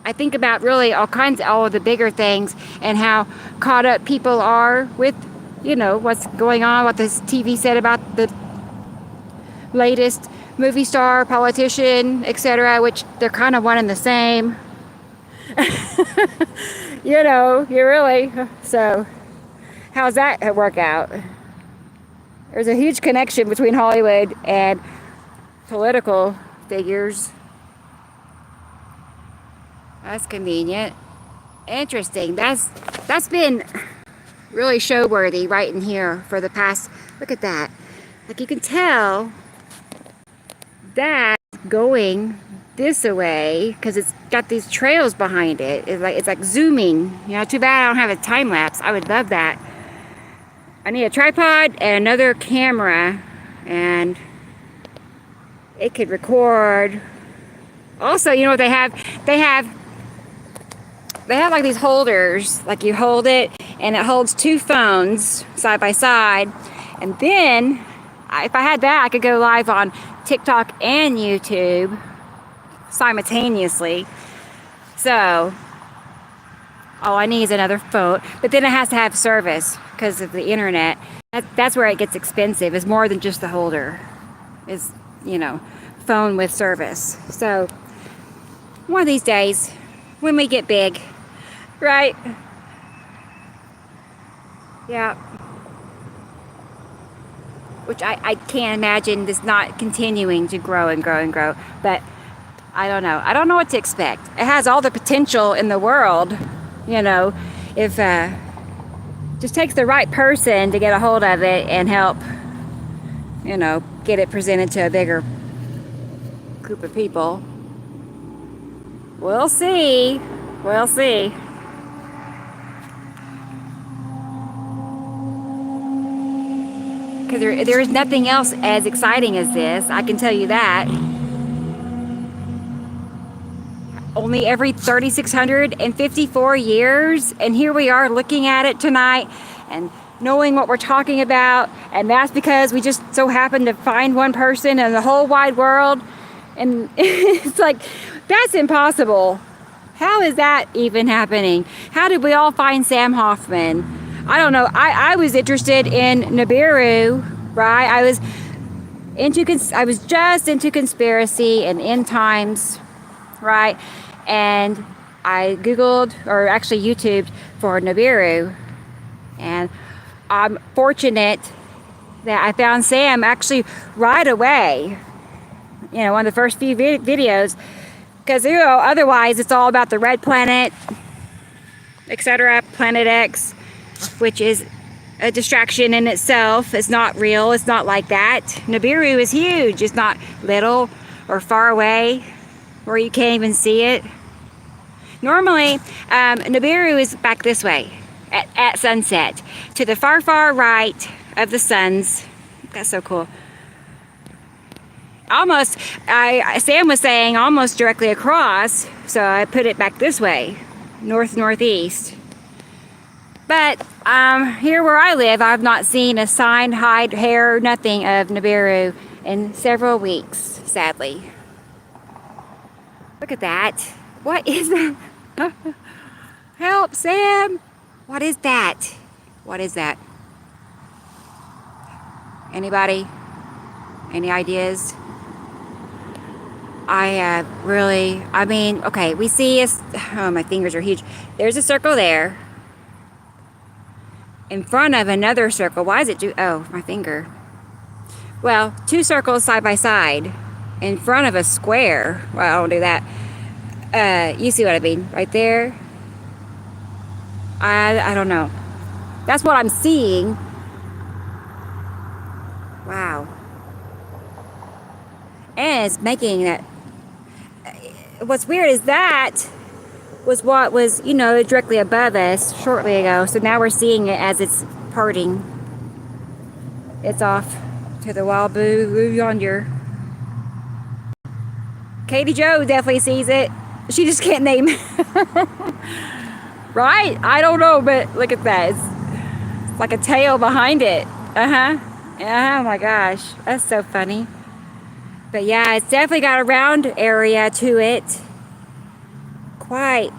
I think about really all of the bigger things and how caught up people are with, you know, what's going on, what this TV said about the latest movie star, politician, etc., which they're kind of one and the same. You know, you really, so how's that work out? There's a huge connection between Hollywood and political figures. That's convenient. Interesting. That's been really show worthy right in here for the past, look at that. Like you can tell that going this way because it's got these trails behind it. It's like zooming. You know, too bad I don't have a time lapse. I would love that. I need a tripod and another camera, and it could record. Also, you know what they have? They have like these holders, like you hold it and it holds two phones side by side. And then if I had that, I could go live on TikTok and YouTube simultaneously. So all I need is another phone, but then it has to have service because of the internet. That's where it gets expensive. It's more than just the holder. It's, you know, phone with service. So one of these days when we get big, right? Yeah. Which I can't imagine this not continuing to grow and grow and grow. But I don't know. I don't know what to expect. It has all the potential in the world, you know, if just takes the right person to get a hold of it and help, you know, get it presented to a bigger group of people. We'll see. We'll see. Because there is nothing else as exciting as this. I can tell you that. only every 3,654 years. And here we are looking at it tonight and knowing what we're talking about. And that's because we just so happened to find one person in the whole wide world. And it's like, that's impossible. How is that even happening? How did we all find Sam Hoffman? I don't know. I was interested in Nibiru, right? I was just into conspiracy and end times, right? And I Googled, or actually YouTubed, for Nibiru. And I'm fortunate that I found Sam actually right away. You know, one of the first few videos. Because, you know, otherwise it's all about the red planet, etc., Planet X, which is a distraction in itself. It's not real. It's not like that. Nibiru is huge. It's not little or far away where you can't even see it. Normally, Nibiru is back this way at sunset to the far, far right of the suns. That's so cool. Almost, Sam was saying almost directly across, so I put it back this way, north-northeast. But here where I live, I've not seen a sign, hide, hair, nothing of Nibiru in several weeks, sadly. Look at that. What is that? Help, Sam! What is that? What is that? Anybody? Any ideas? Okay, we see oh, my fingers are huge. There's a circle there. In front of another circle. Why is it oh, my finger. Well, two circles side by side. In front of a square. Well, I don't do that. You see what I mean? Right there. I don't know. That's what I'm seeing. Wow. And it's making that. What's weird is that was what was, you know, directly above us shortly ago. So now we're seeing it as it's parting. It's off to the wild blue yonder. Katie Jo definitely sees it. She just can't name it. Right? I don't know, but look at that. It's like a tail behind it. Oh my gosh. That's so funny. But yeah, it's definitely got a round area to it. Quite.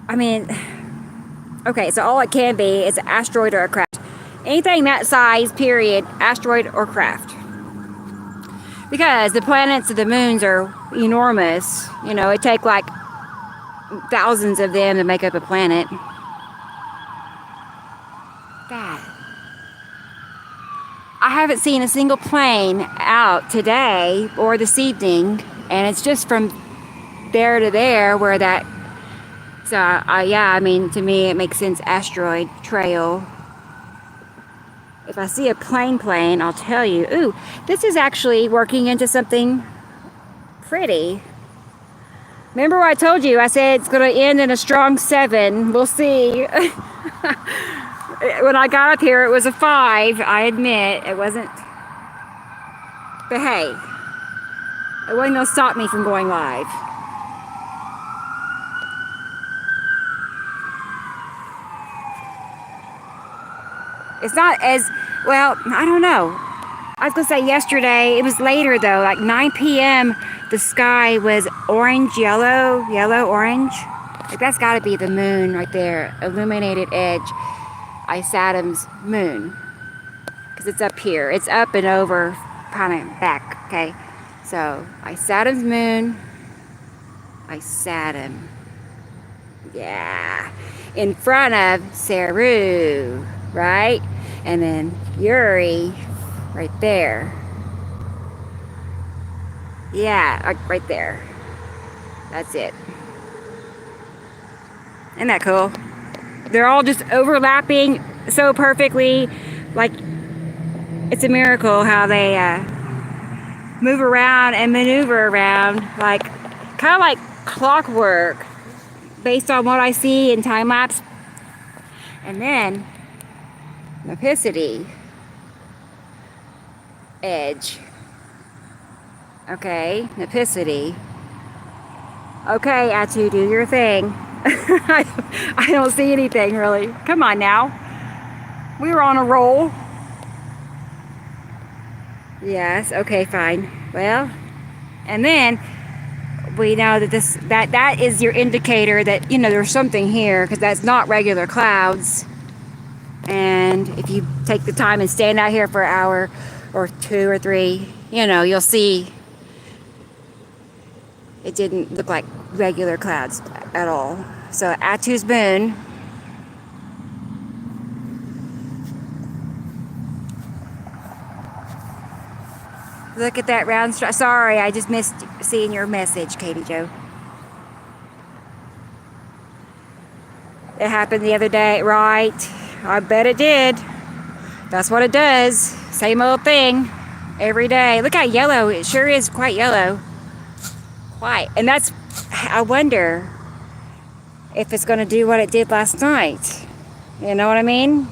I mean, okay, so all it can be is an asteroid or a craft. Anything that size, period, asteroid or craft. Because the planets and the moons are enormous. You know, it takes like thousands of them to make up a planet. That. I haven't seen a single plane out today or this evening, and it's just from there to there where that. So yeah, I mean, to me it makes sense. Asteroid trail. If I see a plane, I'll tell you. Ooh, this is actually working into something pretty. Remember what I told you? I said it's going to end in a strong 7. We'll see. When I got up here, it was a 5. I admit it wasn't. But hey, it wasn't going to stop me from going live. It's not as well. I don't know. I was going to say yesterday. It was later though, like 9 p.m. The sky was orange, yellow, orange. Like that's got to be the moon right there, illuminated edge. Saturn's moon, because it's up here. It's up and over, kind of back. Okay, so Saturn's moon. Saturn. Yeah, in front of Saru, right, and then Uri, right there. Yeah, right there. That's it. Isn't that cool? They're all just overlapping so perfectly. Like, it's a miracle how they move around and maneuver around. Like, kind of like clockwork based on what I see in time lapse. And then, Nepicity edge. Okay, Nepicity. Okay, Atu, do your thing. I don't see anything really. Come on now. We were on a roll. Yes, okay, fine. Well, and then we know that that is your indicator that, you know, there's something here, because that's not regular clouds. And if you take the time and stand out here for an hour or 2 or 3, you know, you'll see it didn't look like regular clouds at all. So Atu's moon. Look at that round stripe. Sorry, I just missed seeing your message, Katie Jo. It happened the other day, right? I bet it did. That's what it does. Same old thing every day. Look how yellow. It sure is quite yellow. Quite. And that's, I wonder if it's going to do what it did last night. You know what I mean?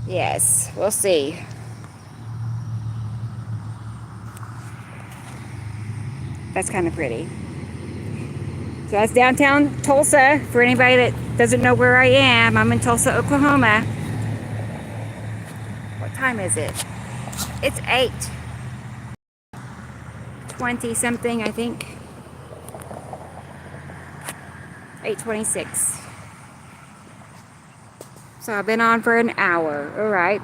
Yes, we'll see. That's kind of pretty. So that's downtown Tulsa. For anybody that doesn't know where I am, I'm in Tulsa, Oklahoma. What time is it? It's 8:20 something, I think. 8:26. So I've been on for an hour. All right.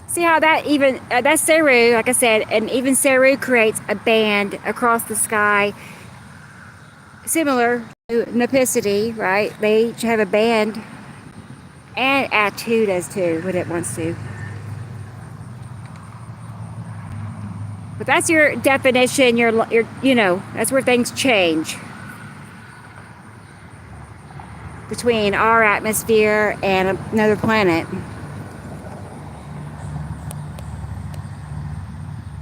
See how that even, that's Ceru, like I said, and even Ceru creates a band across the sky similar to Nepicity, right? They each have a band, and Atu does too when it wants to. But that's your definition, your you know, that's where things change between our atmosphere and another planet.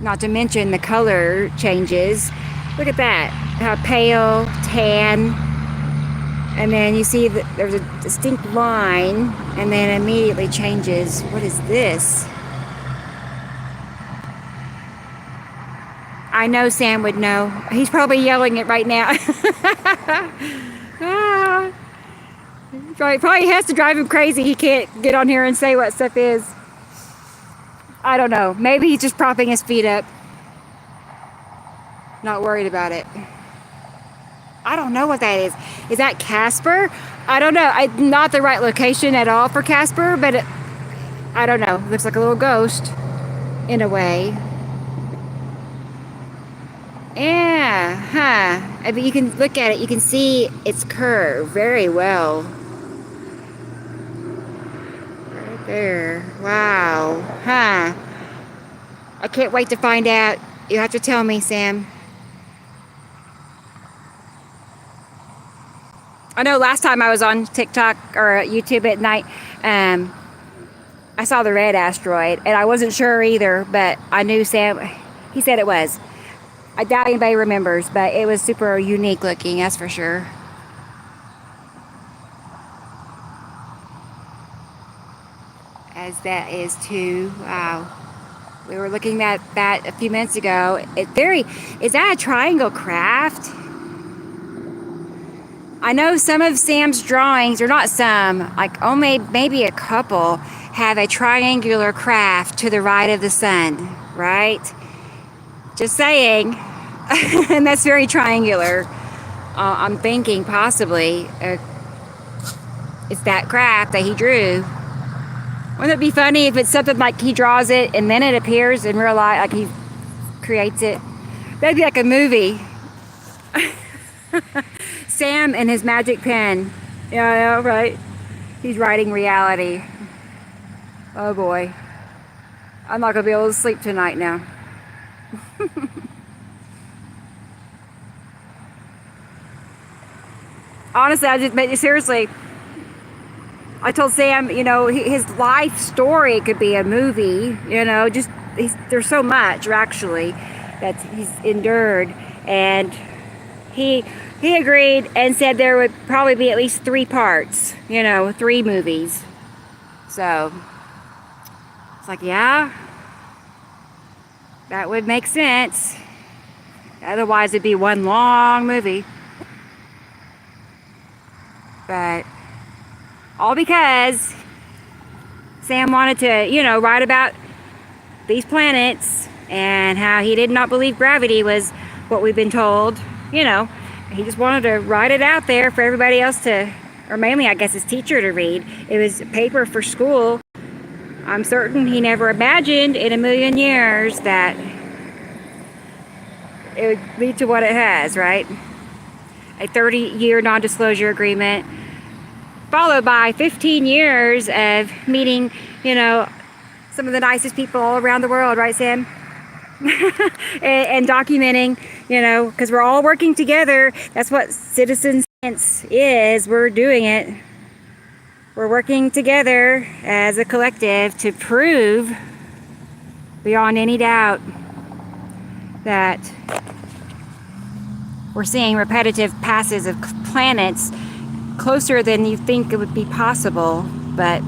Not to mention the color changes. Look at that, how pale, tan, and then you see that there's a distinct line, and then immediately changes. What is this? I know Sam would know. He's probably yelling it right now. Ah, probably has to drive him crazy. He can't get on here and say what stuff is. I don't know. Maybe he's just propping his feet up. Not worried about it. I don't know what that is. Is that Casper? I don't know. Not the right location at all for Casper, but I don't know. Looks like a little ghost in a way. Yeah, huh. I mean, you can look at it. You can see its curve very well. Right there. Wow. Huh. I can't wait to find out. You have to tell me, Sam. I know last time I was on TikTok or YouTube at night, I saw the red asteroid, and I wasn't sure either, but I knew Sam, he said it was. I doubt anybody remembers, but it was super unique looking, that's for sure. As that is too. Wow. We were looking at that a few minutes ago. Is that a triangle craft? I know some of Sam's drawings, or not some, like only maybe a couple, have a triangular craft to the right of the sun, right? Just saying. And that's very triangular. I'm thinking possibly it's that craft that he drew. Wouldn't it be funny if it's something like he draws it and then it appears in real life, like he creates it? That'd be like a movie. Sam and his magic pen. Yeah, right. He's writing reality. Oh boy. I'm not gonna be able to sleep tonight now. Honestly, seriously, I told Sam, you know, his life story could be a movie, you know, just, there's so much actually that he's endured, and he agreed and said there would probably be at least 3 parts, you know, 3 movies. So, it's like, yeah, That would make sense. Otherwise, it'd be one long movie. But all because Sam wanted to, you know, write about these planets and how he did not believe gravity was what we've been told. You know, he just wanted to write it out there for everybody else to, or mainly, I guess, his teacher to read. It was paper for school. I'm certain he never imagined in a million years that it would lead to what it has, right? A 30-year non-disclosure agreement, followed by 15 years of meeting, you know, some of the nicest people all around the world, right, Sam? and documenting, you know, because we're all working together. That's what citizen science is. We're doing it. We're working together as a collective to prove beyond any doubt that we're seeing repetitive passes of planets closer than you think it would be possible, but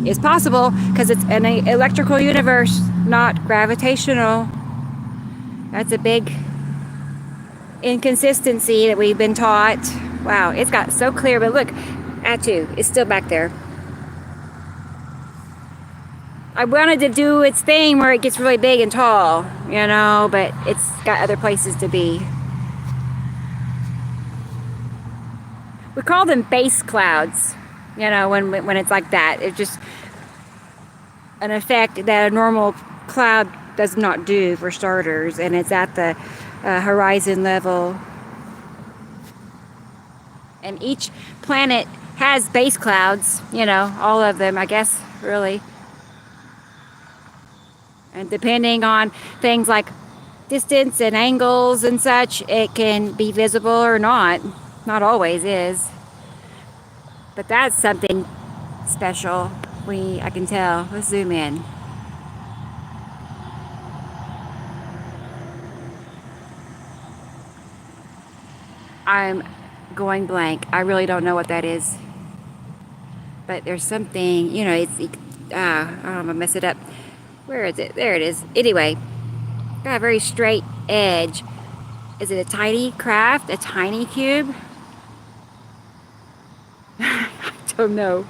it's possible because it's an electrical universe, not gravitational. That's a big inconsistency that we've been taught. Wow, it's got so clear, but look, Atu, it's still back there. I wanted to do its thing where it gets really big and tall, you know, but it's got other places to be. We call them base clouds, you know, when it's like that. It's just an effect that a normal cloud does not do, for starters, and it's at the horizon level. And each planet has base clouds, you know, all of them, I guess, really. And depending on things like distance and angles and such, it can be visible or not. Not always is. But that's something special. I can tell. Let's zoom in. I'm going blank. I really don't know what that is. But there's something, you know, I'm gonna mess it up. Where is it? There it is. Anyway, got a very straight edge. Is it a tiny craft? A tiny cube? I don't know.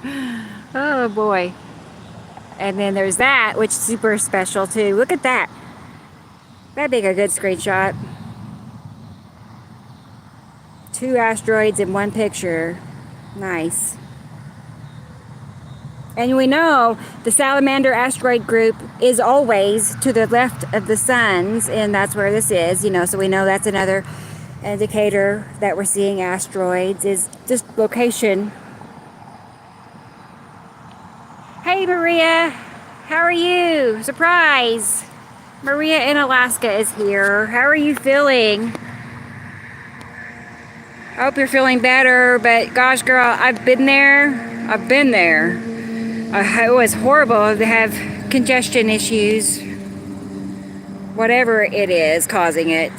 Oh boy. And then there's that, which is super special too. Look at that. That'd make a good screenshot. 2 asteroids in one picture. Nice. And we know the salamander asteroid group is always to the left of the suns, and that's where this is, you know, so we know that's another indicator that we're seeing asteroids, is just location. Hey Maria, how are you? Surprise! Maria in Alaska is here. How are you feeling? I hope you're feeling better, but gosh girl, I've been there. It was horrible to have congestion issues, whatever it is causing it.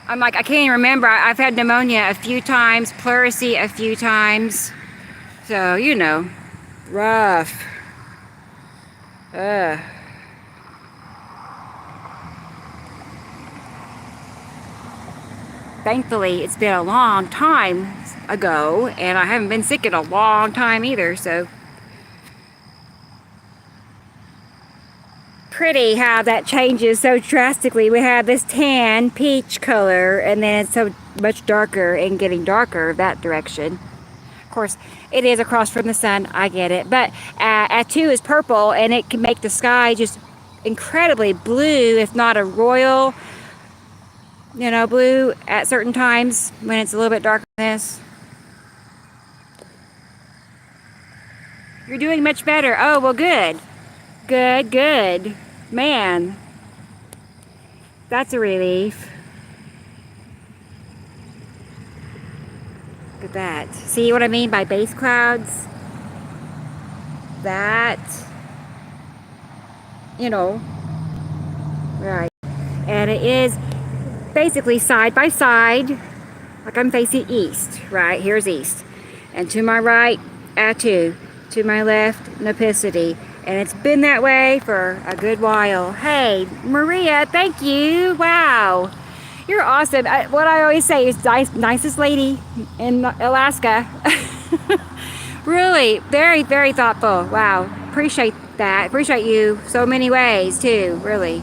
I'm like, I can't even remember. I've had pneumonia a few times, pleurisy a few times. So, you know, rough. Thankfully, it's been a long time ago, and I haven't been sick in a long time either, so. Pretty how that changes so drastically. We have this tan peach color, and then it's so much darker and getting darker that direction. Of course, it is across from the sun, I get it, but Atu is purple, and it can make the sky just incredibly blue, if not a royal, you know, blue at certain times when it's a little bit darker than this. You're doing much better. Oh, well, good. Good. Man, that's a relief. Look at that. See what I mean by base clouds? That, you know, right. And it is basically side by side, like I'm facing east, right? Here's east. And to my right, Atu. to my left, Nopicity. And it's been that way for a good while. Hey, Maria, thank you. Wow. You're awesome. What I always say is nicest lady in Alaska. Really, very, very thoughtful. Wow. Appreciate that. Appreciate you so many ways too, really.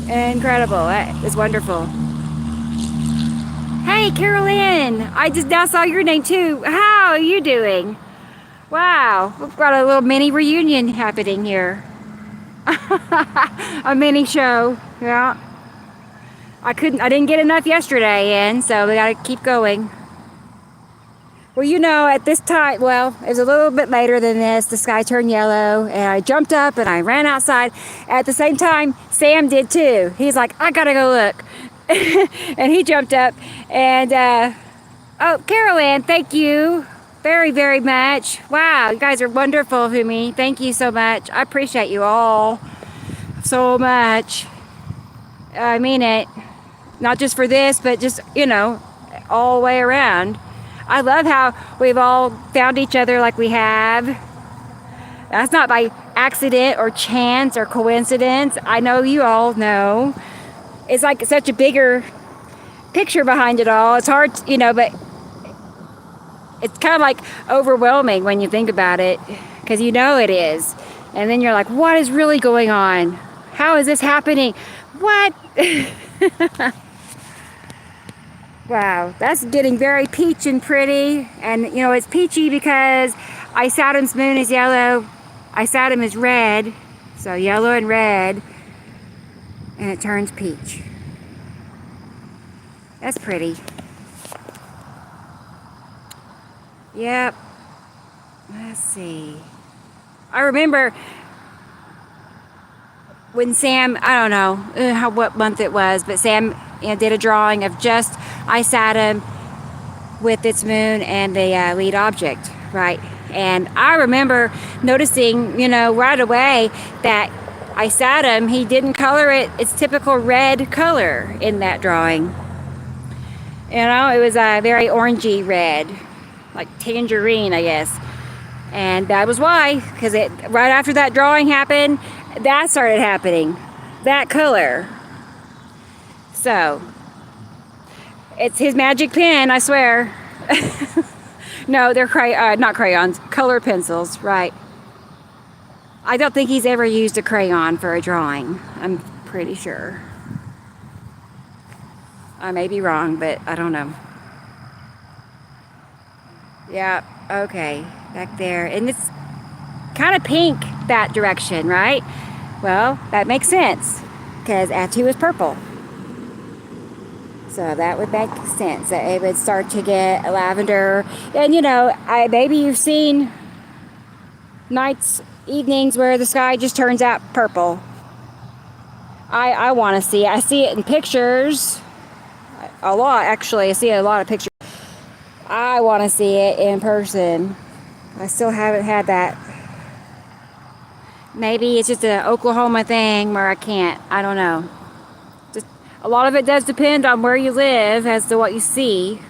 Incredible. That is wonderful. Hey, Carolyn. I just now saw your name too. How are you doing? Wow. We've got a little mini reunion happening here. A mini show. Yeah. I didn't get enough yesterday in, so we gotta keep going. Well, you know, at this time, well, it was a little bit later than this, the sky turned yellow, and I jumped up and I ran outside. At the same time, Sam did too. He's like, I gotta go look. And he jumped up, and, oh, Carolyn, thank you very, very much. Wow, you guys are wonderful to me. Thank you so much. I appreciate you all so much. I mean it. Not just for this, but just, you know, all the way around. I love how we've all found each other like we have. That's not by accident or chance or coincidence. I know you all know. It's like such a bigger picture behind it all. It's hard, you know, but it's kind of like overwhelming when you think about it, because you know it is. And then you're like, what is really going on? How is this happening? What? Wow, that's getting very peach and pretty. And you know, it's peachy because Saturn's moon is yellow, Saturn is red, so yellow and red, and it turns peach. That's pretty. Yep. Let's see. I remember when Sam, I don't know what month it was, but Sam did a drawing of just Saturn with its moon and the lead object, right? And I remember noticing, you know, right away that Saturn, he didn't color it its typical red color in that drawing. You know, it was a very orangey red, like tangerine, I guess. And that was why, because right after that drawing happened, that started happening, that color. So, it's his magic pen, I swear. No, they're not crayons, color pencils, right. I don't think he's ever used a crayon for a drawing, I'm pretty sure. I may be wrong, but I don't know. Yeah, okay, back there. And it's kind of pink that direction, right? Well, that makes sense, because Atu is purple. So that would make sense, that it would start to get lavender. And you know, maybe you've seen nights, evenings where the sky just turns out purple. I want to see it. I see it in pictures a lot, actually. I see a lot of pictures. I want to see it in person. I still haven't had that. Maybe it's just an Oklahoma thing where I can't. I don't know. Just a lot of it does depend on where you live as to what you see.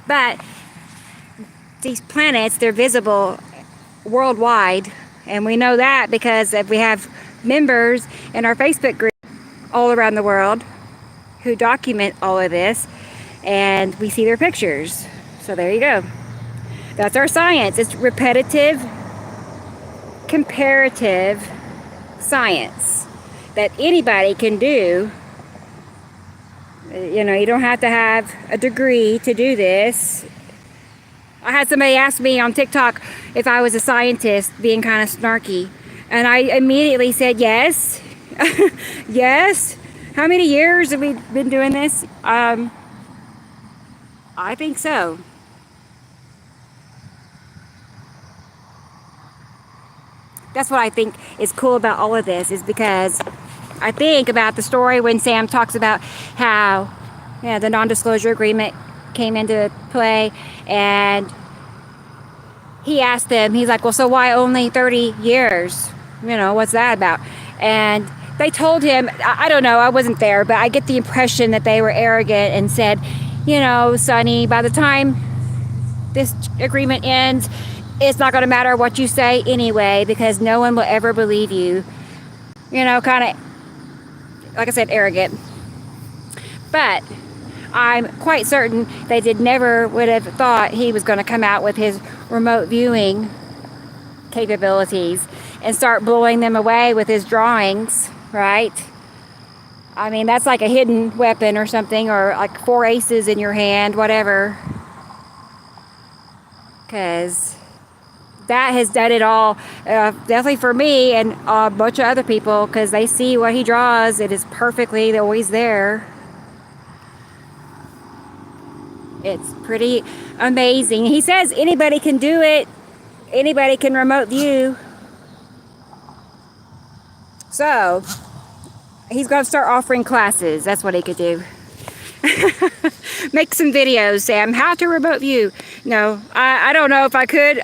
But these planets, they're visible worldwide. And we know that because we have members in our Facebook group all around the world who document all of this. And we see their pictures. So there you go. That's our science. It's repetitive, comparative science that anybody can do. You know, you don't have to have a degree to do this. I had somebody ask me on TikTok if I was a scientist, being kind of snarky. And I immediately said yes. Yes. How many years have we been doing this? I think so. That's what I think is cool about all of this, is because I think about the story when Sam talks about how, you know, the non-disclosure agreement came into play, and he asked them, he's like, well, so why only 30 years? You know, what's that about? And they told him, I don't know, I wasn't there, but I get the impression that they were arrogant and said, you know, Sonny, by the time this agreement ends, it's not going to matter what you say anyway, because no one will ever believe you. You know, kind of, like I said, arrogant. But I'm quite certain they never would have thought he was going to come out with his remote viewing capabilities and start blowing them away with his drawings, right? I mean, that's like a hidden weapon or something, or like 4 aces in your hand, whatever. Because that has done it all, definitely for me and a bunch of other people, because they see what he draws. It is perfectly always there. It's pretty amazing. He says anybody can do it. Anybody can remote view. So he's going to start offering classes. That's what he could do. Make some videos, Sam. How to remote view. No, I don't know if I could.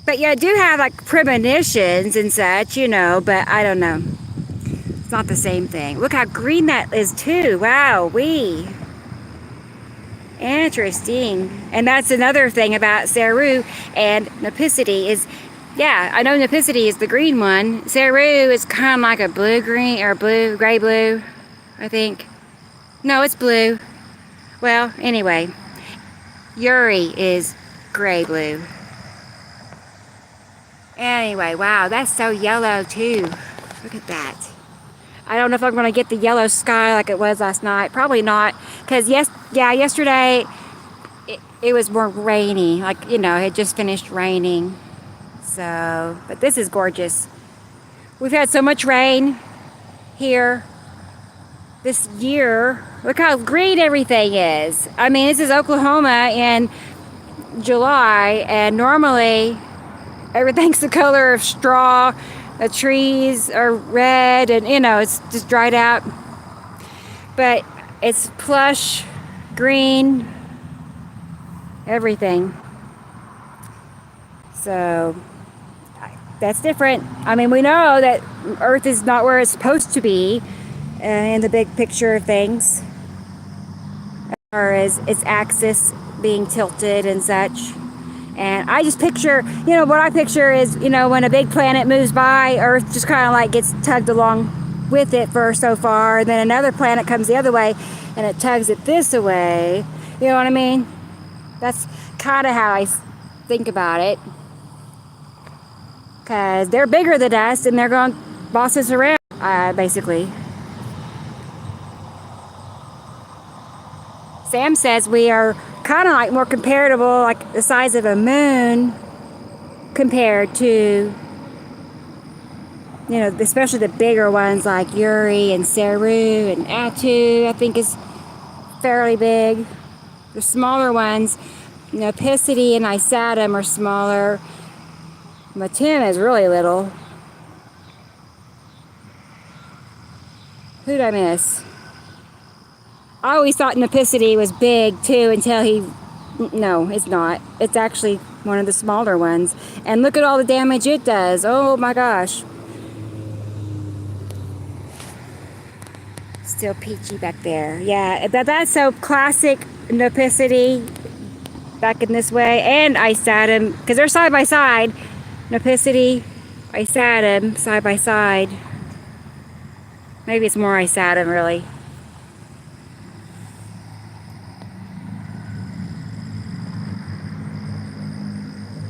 But yeah, I do have like premonitions and such, you know, but I don't know. It's not the same thing. Look how green that is too. Wow, interesting. And that's another thing about Saru and Nepicity is, yeah, I know Nepicity is the green one. Saru is kind of like a blue-green or gray-blue, I think. No, it's blue. Well, anyway, Yuri is gray-blue. Anyway, wow, that's so yellow too. Look at that. I don't know if I'm going to get the yellow sky like it was last night. Probably not, because yesterday it was more rainy. Like, you know, it had just finished raining. So, but this is gorgeous. We've had so much rain here this year. Look how green everything is. I mean, this is Oklahoma in July, and normally everything's the color of straw. The trees are red, and you know, it's just dried out. But it's plush, green, everything. So that's different. I mean, we know that Earth is not where it's supposed to be in the big picture of things, as far as its axis being tilted and such. And I just picture, you know, what I picture is, you know, when a big planet moves by, Earth just kind of like gets tugged along with it for so far, and then another planet comes the other way and it tugs it this way. You know what I mean? That's kind of how I think about it. Because they're bigger than us and they're going to boss us around, basically. Sam says we are kind of like more comparable, like the size of a moon compared to, you know, especially the bigger ones like Yuri and Saru and Atu, I think is fairly big. The smaller ones, you know, Piscity and Isatum are smaller. Matum is really little. Who'd I miss? I always thought Nepicity was big too until no, it's not. It's actually one of the smaller ones. And look at all the damage it does. Oh my gosh. Still peachy back there. Yeah, that's so classic Nepicity back in this way. And Isatum, because they're side by side. Nepicity, Isatum, side by side. Maybe it's more Isatum really.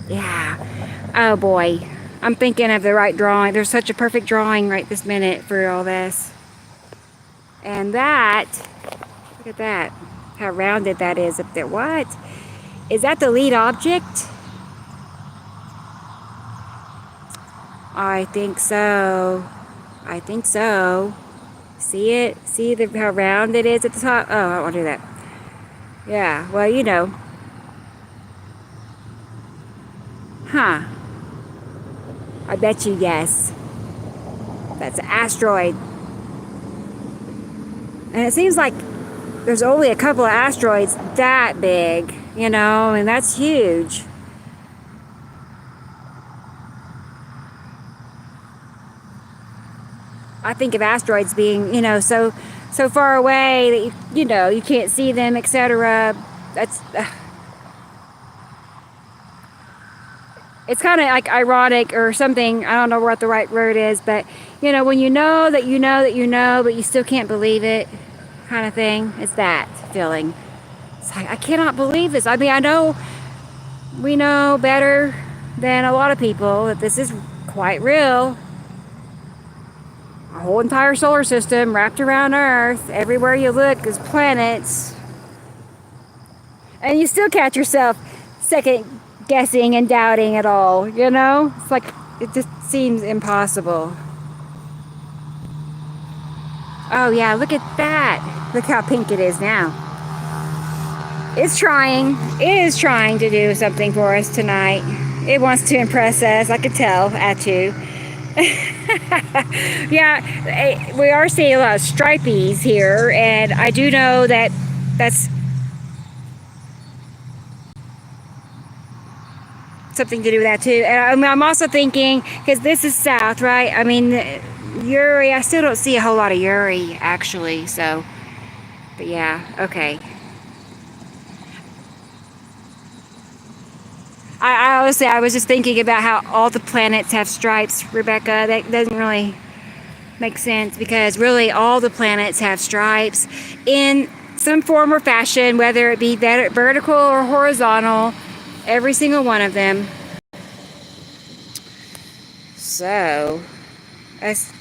Yeah. Oh boy. I'm thinking of the right drawing. There's such a perfect drawing right this minute for all this. And that, look at that. How rounded that is up there. What? Is that the lead object? I think so. I think so. See it? See how round it is at the top? Oh, I don't want to do that. Yeah, well, you know. Huh. I bet you yes. That's an asteroid. And it seems like there's only a couple of asteroids that big, you know, and that's huge. I think of asteroids being, you know, so far away that you know, you can't see them, etc. That's it's kind of like ironic or something. I don't know what the right word is, but you know, when you know that you know that you know, but you still can't believe it, kind of thing. It's that feeling. It's like, I cannot believe this. I mean, I know we know better than a lot of people that this is quite real. A whole entire solar system wrapped around Earth. Everywhere you look is planets. And you still catch yourself second guessing and doubting it all, you know? It's like, it just seems impossible. Oh yeah, look at that. Look how pink it is now. It's trying. It is trying to do something for us tonight. It wants to impress us. I could tell at you. Yeah, we are seeing a lot of stripies here, and I do know that that's something to do with that too. And I'm also thinking, because this is south, right? I mean, Uri, I still don't see a whole lot of Uri actually, so, but yeah, okay. I honestly, I was just thinking about how all the planets have stripes, Rebecca. That doesn't really make sense, because really all the planets have stripes in some form or fashion, whether it be vertical or horizontal, every single one of them. So, that's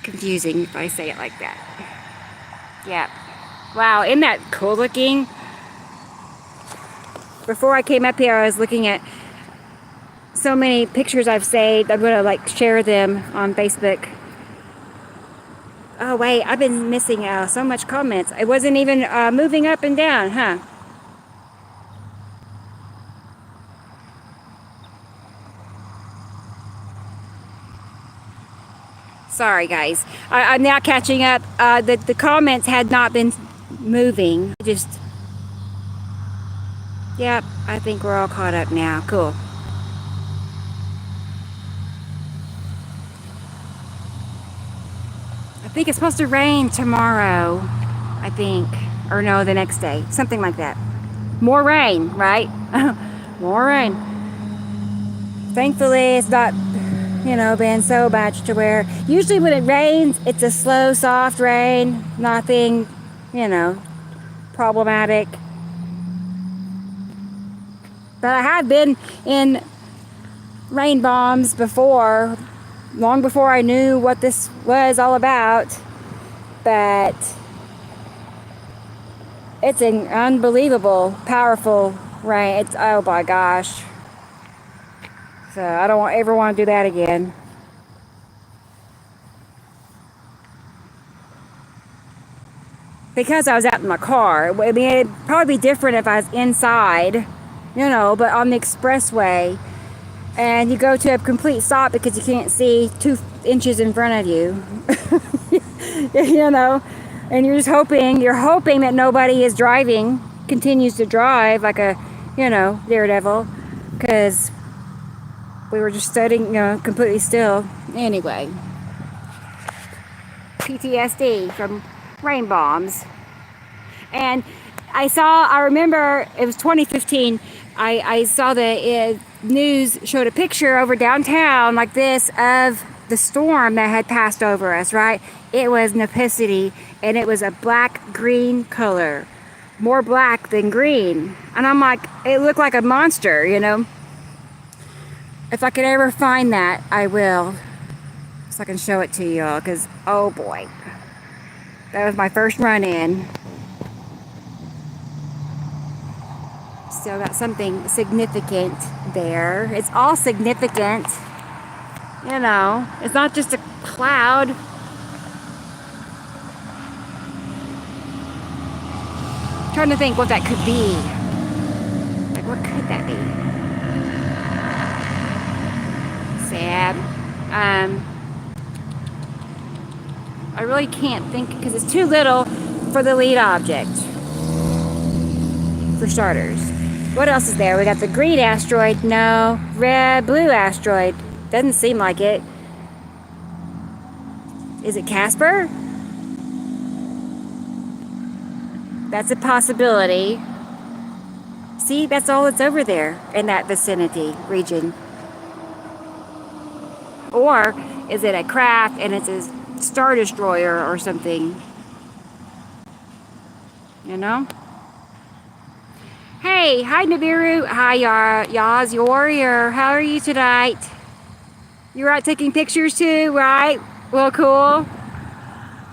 confusing if I say it like that. Yeah. Wow, isn't that cool looking? Before I came up here, I was looking at so many pictures I've saved. I'm gonna like share them on Facebook. Oh wait, I've been missing so much comments. It wasn't even moving up and down, huh? Sorry guys, I'm now catching up. The comments had not been moving. Just, yep, I think we're all caught up now. Cool. I think it's supposed to rain tomorrow, I think. Or no, the next day. Something like that. More rain, right? More rain. Thankfully, it's not, you know, been so much to where usually when it rains, it's a slow, soft rain. Nothing, you know, problematic. But I have been in rain bombs before, long before I knew what this was all about. But it's an unbelievable, powerful rain. It's, oh my gosh. So I don't ever want to do that again. Because I was out in my car. I mean, it'd probably be different if I was inside, you know, but on the expressway, and you go to a complete stop because you can't see 2 inches in front of you. You know, and you're hoping that nobody is driving, continues to drive like a, you know, daredevil, because we were just studying, you know, completely still. Anyway, PTSD from rain bombs. And I remember it was 2015, I saw the news showed a picture over downtown like this of the storm that had passed over us, right? It was Nepicity, and it was a black-green color. More black than green. And I'm like, it looked like a monster, you know? If I could ever find that, I will. So I can show it to y'all, because, oh boy. That was my first run-in. Still got something significant there. It's all significant. You know, it's not just a cloud. I'm trying to think what that could be. Like, what could that be? Sad. I really can't think because it's too little for the lead object. For starters. What else is there? We got the green asteroid. No. Red, blue asteroid. Doesn't seem like it. Is it Casper? That's a possibility. See, that's all that's over there in that vicinity region. Or is it a craft and it's a Star Destroyer or something? You know? Hey, hi Nibiru. Hi Yaz Warrior. How are you tonight? You're out taking pictures too, right? Well, cool.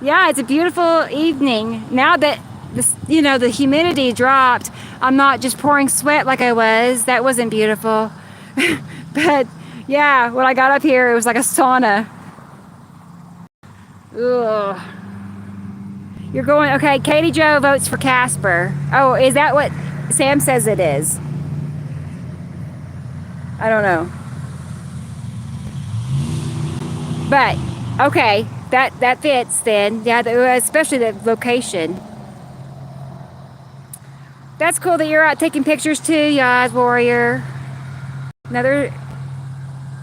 Yeah, it's a beautiful evening. Now that this, the humidity dropped, I'm not just pouring sweat like I was. That wasn't beautiful. But yeah, when I got up here, it was like a sauna. Ugh. You're going, okay, Katie Jo votes for Casper. Oh, is that what Sam says it is? I don't know. But, okay, that fits then. Yeah, especially the location. That's cool that you're out taking pictures too, Yaz Warrior. Another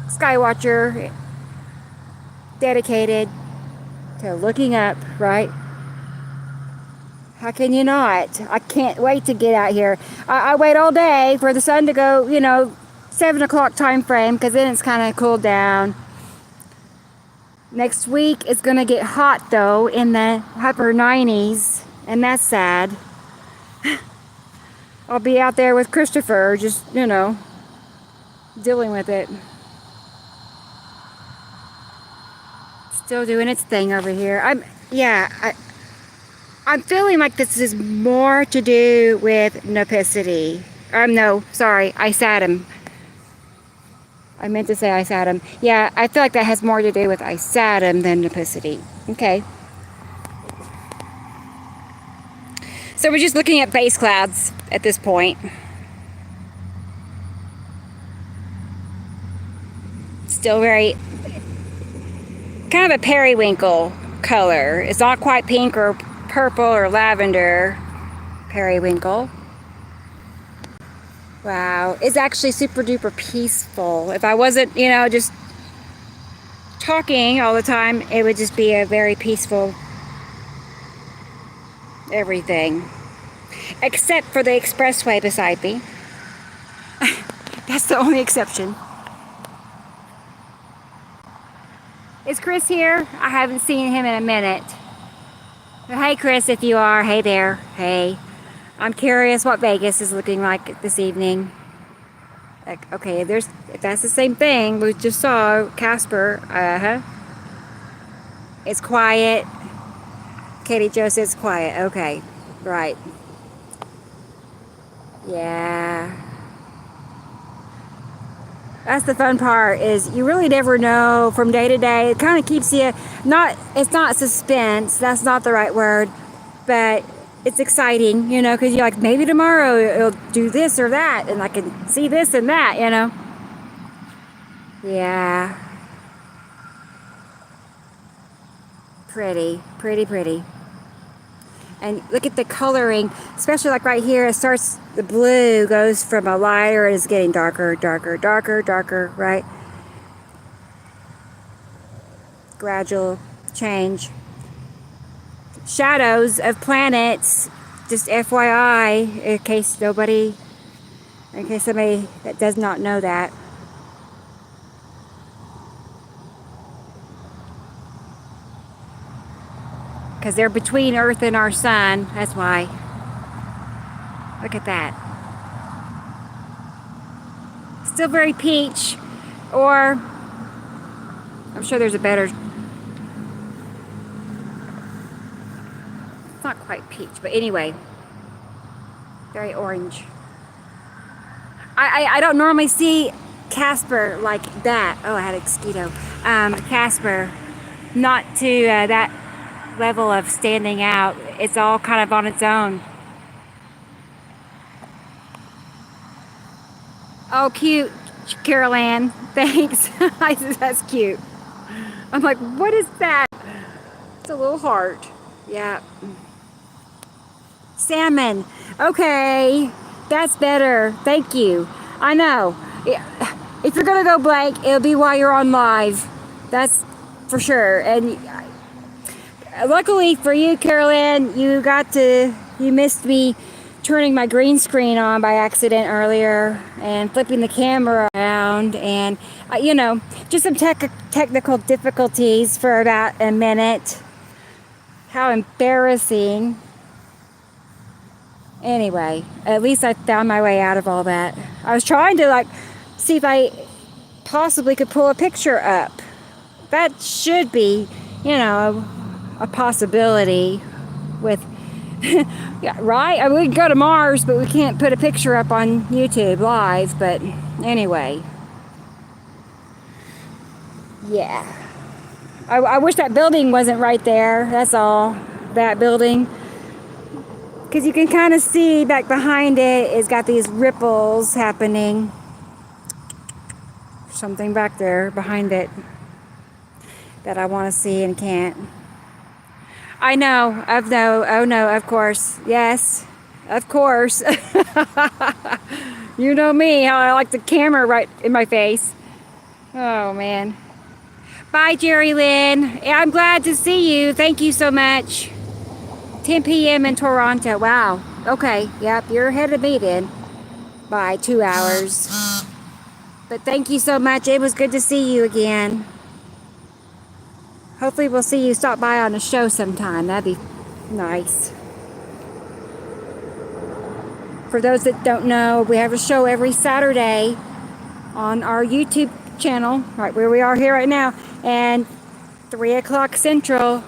Skywatcher dedicated to looking up, right? How can you not? I can't wait to get out here. I wait all day for the sun to go, 7 o'clock time frame, because then it's kind of cooled down. Next week it's going to get hot though, in the upper 90s, and that's sad. I'll be out there with Christopher, just, dealing with it. Still doing its thing over here. I'm feeling like this is more to do with Nopicity. No, sorry, Isatum. I meant to say Isatum. Yeah, I feel like that has more to do with Isatum than Nopicity. Okay. So we're just looking at base clouds at this point. Still very, kind of a periwinkle color. It's not quite pink or purple or lavender. Periwinkle. Wow, it's actually super duper peaceful. If I wasn't, just talking all the time, it would just be a very peaceful everything. Except for the expressway beside me. That's the only exception. Is Chris here? I haven't seen him in a minute. Hey Chris, if you are, hey there, hey. I'm curious what Vegas is looking like this evening. Okay, if that's the same thing we just saw, Casper, It's quiet. Katie Jo says quiet, okay, right. Yeah. That's the fun part, is you really never know from day to day. It kind of keeps you, it's not suspense, that's not the right word, but it's exciting, because you're like, maybe tomorrow it'll do this or that, and I can see this and that, Yeah. Pretty, pretty, pretty. And look at the coloring, especially like right here, the blue goes from a lighter and it's getting darker, darker, darker, darker, right? Gradual change. Shadows of planets, just FYI, in case somebody that does not know that. Because they're between Earth and our sun, that's why. Look at that. Still very peach, or I'm sure there's a better, it's not quite peach, but anyway, very orange. I don't normally see Casper like that. Oh, I had a mosquito. Casper, not to that level of standing out. It's all kind of on its own. Oh, cute, Carol Ann. Thanks. That's cute. I'm like, what is that? It's a little heart. Yeah. Salmon. Okay. That's better. Thank you. I know. If you're going to go blank, it'll be while you're on live. That's for sure. And luckily for you, Carol Ann, you missed me turning my green screen on by accident earlier and flipping the camera around, and you know, just some technical difficulties for about a minute. How embarrassing. Anyway, at least I found my way out of all that. I was trying to like see if I possibly could pull a picture up. That should be, you know, a possibility with yeah, right? I would go to Mars, but we can't put a picture up on YouTube live. But anyway, yeah. I wish that building wasn't right there. That's all. That building. Because you can kind of see back behind it, it's got these ripples happening. Something back there behind it that I want to see and can't. I know, oh no, of course, yes, of course. You know me, how I like the camera right in my face. Oh man. Bye, Jerry Lynn. I'm glad to see you. Thank you so much. 10 p.m. in Toronto. Wow. Okay, yep, you're ahead of me then by 2 hours. But thank you so much. It was good to see you again. Hopefully we'll see you stop by on the show sometime. That'd be nice. For those that don't know, we have a show every Saturday on our YouTube channel, right where we are here right now, and 3 o'clock Central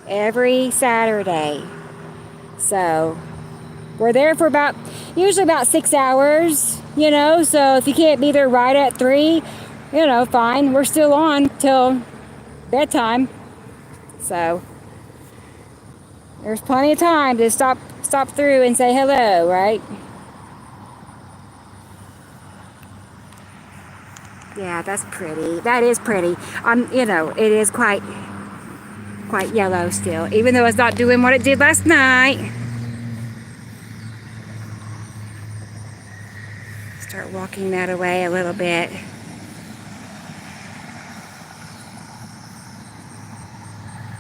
every Saturday. So we're there for usually about 6 hours, you know, so if you can't be there right at 3, you know, fine. We're still on till bedtime, so there's plenty of time to stop through and say hello, right? Yeah, that's pretty. That is pretty. You know, it is quite yellow still, even though it's not doing what it did last night. Start walking that away a little bit.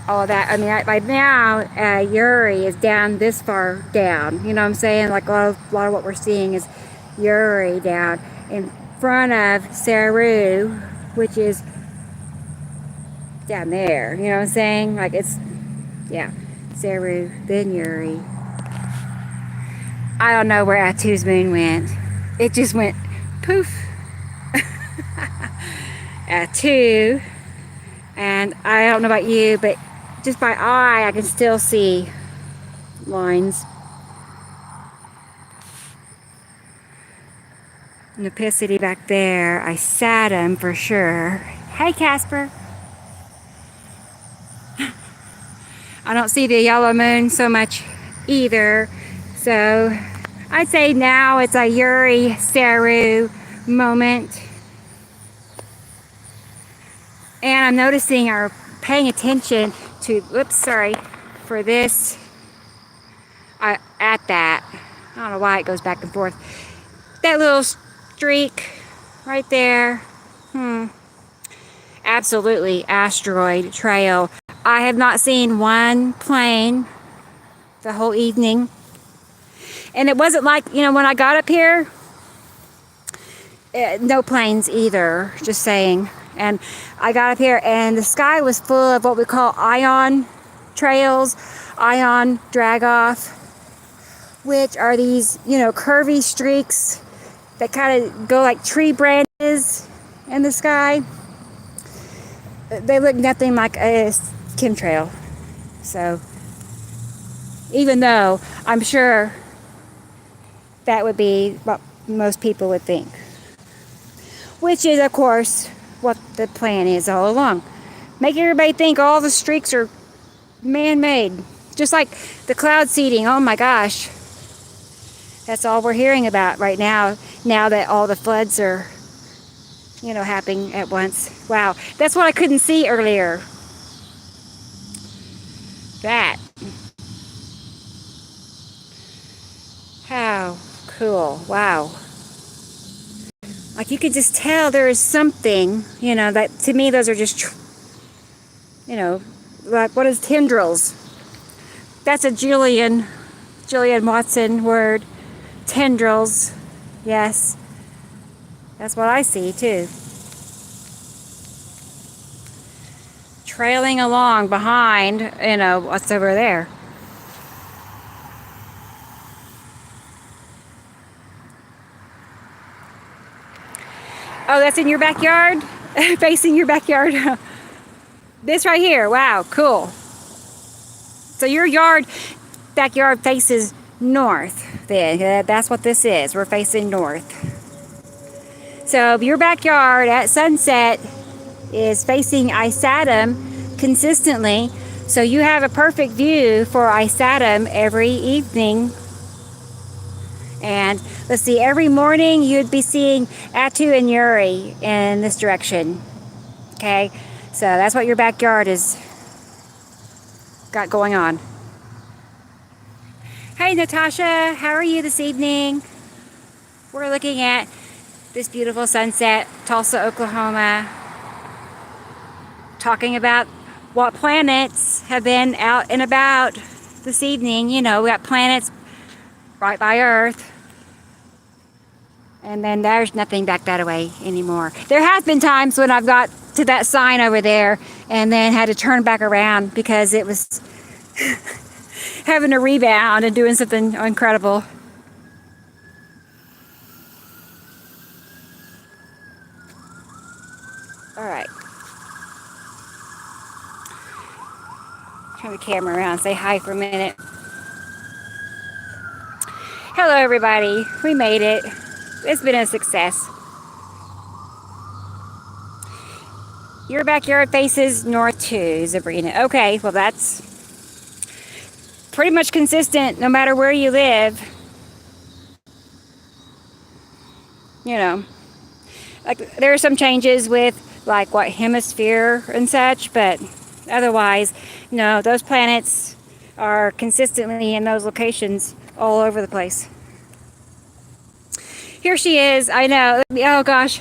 All that, I mean, right now, Uri is down this far down. You know what I'm saying? Like a lot of what we're seeing is Uri down in front of Saru, which is down there. You know what I'm saying? Like it's, yeah, Saru, then Uri. I don't know where Atu's moon went. It just went poof. Atu, and I don't know about you, but just by eye, I can still see lines. And opacity back there, I sat him for sure. Hey, Casper. I don't see the yellow moon so much either. So I'd say now it's a Uri Saru moment. And I'm noticing or paying attention to, whoops, sorry, for this, at that, I don't know why it goes back and forth, that little streak right there, absolutely asteroid trail. I have not seen one plane the whole evening, and it wasn't like, you know, when I got up here, no planes either, just saying. And I got up here and the sky was full of what we call ion trails, ion drag off, which are these, you know, curvy streaks that kind of go like tree branches in the sky. They look nothing like a chemtrail. So even though I'm sure that would be what most people would think, which is of course what the plan is all along. Make everybody think all the streaks are man-made. Just like the cloud seeding. Oh my gosh. That's all we're hearing about right now. Now that all the floods are, you know, happening at once. Wow. That's what I couldn't see earlier. That. How cool. Wow. Like you could just tell there is something, you know, that to me those are just, you know, like what is tendrils? That's a Julian Watson word. tendrils. Yes, that's what I see too. Trailing along behind, what's over there. Oh, that's in your backyard? Facing your backyard? This right here, wow, cool. So your backyard faces north then. That's what this is, we're facing north. So your backyard at sunset is facing Isatum consistently. So you have a perfect view for Isatum every evening. And let's see, every morning you'd be seeing Atu and Uri in this direction. Okay, so that's what your backyard is got going on. Hey Natasha, how are you this evening? We're looking at this beautiful sunset, Tulsa, Oklahoma, talking about what planets have been out and about this evening. We got planets right by Earth. And then there's nothing back that way anymore. There has been times when I've got to that sign over there and then had to turn back around because it was having a rebound and doing something incredible. All right. Turn the camera around, say hi for a minute. Hello everybody, we made it. It's been a success. Your backyard faces north too, Sabrina. Okay, well that's pretty much consistent no matter where you live. Like there are some changes with like what hemisphere and such, but otherwise, no, those planets are consistently in those locations all over the place. Here she is, I know. Oh gosh,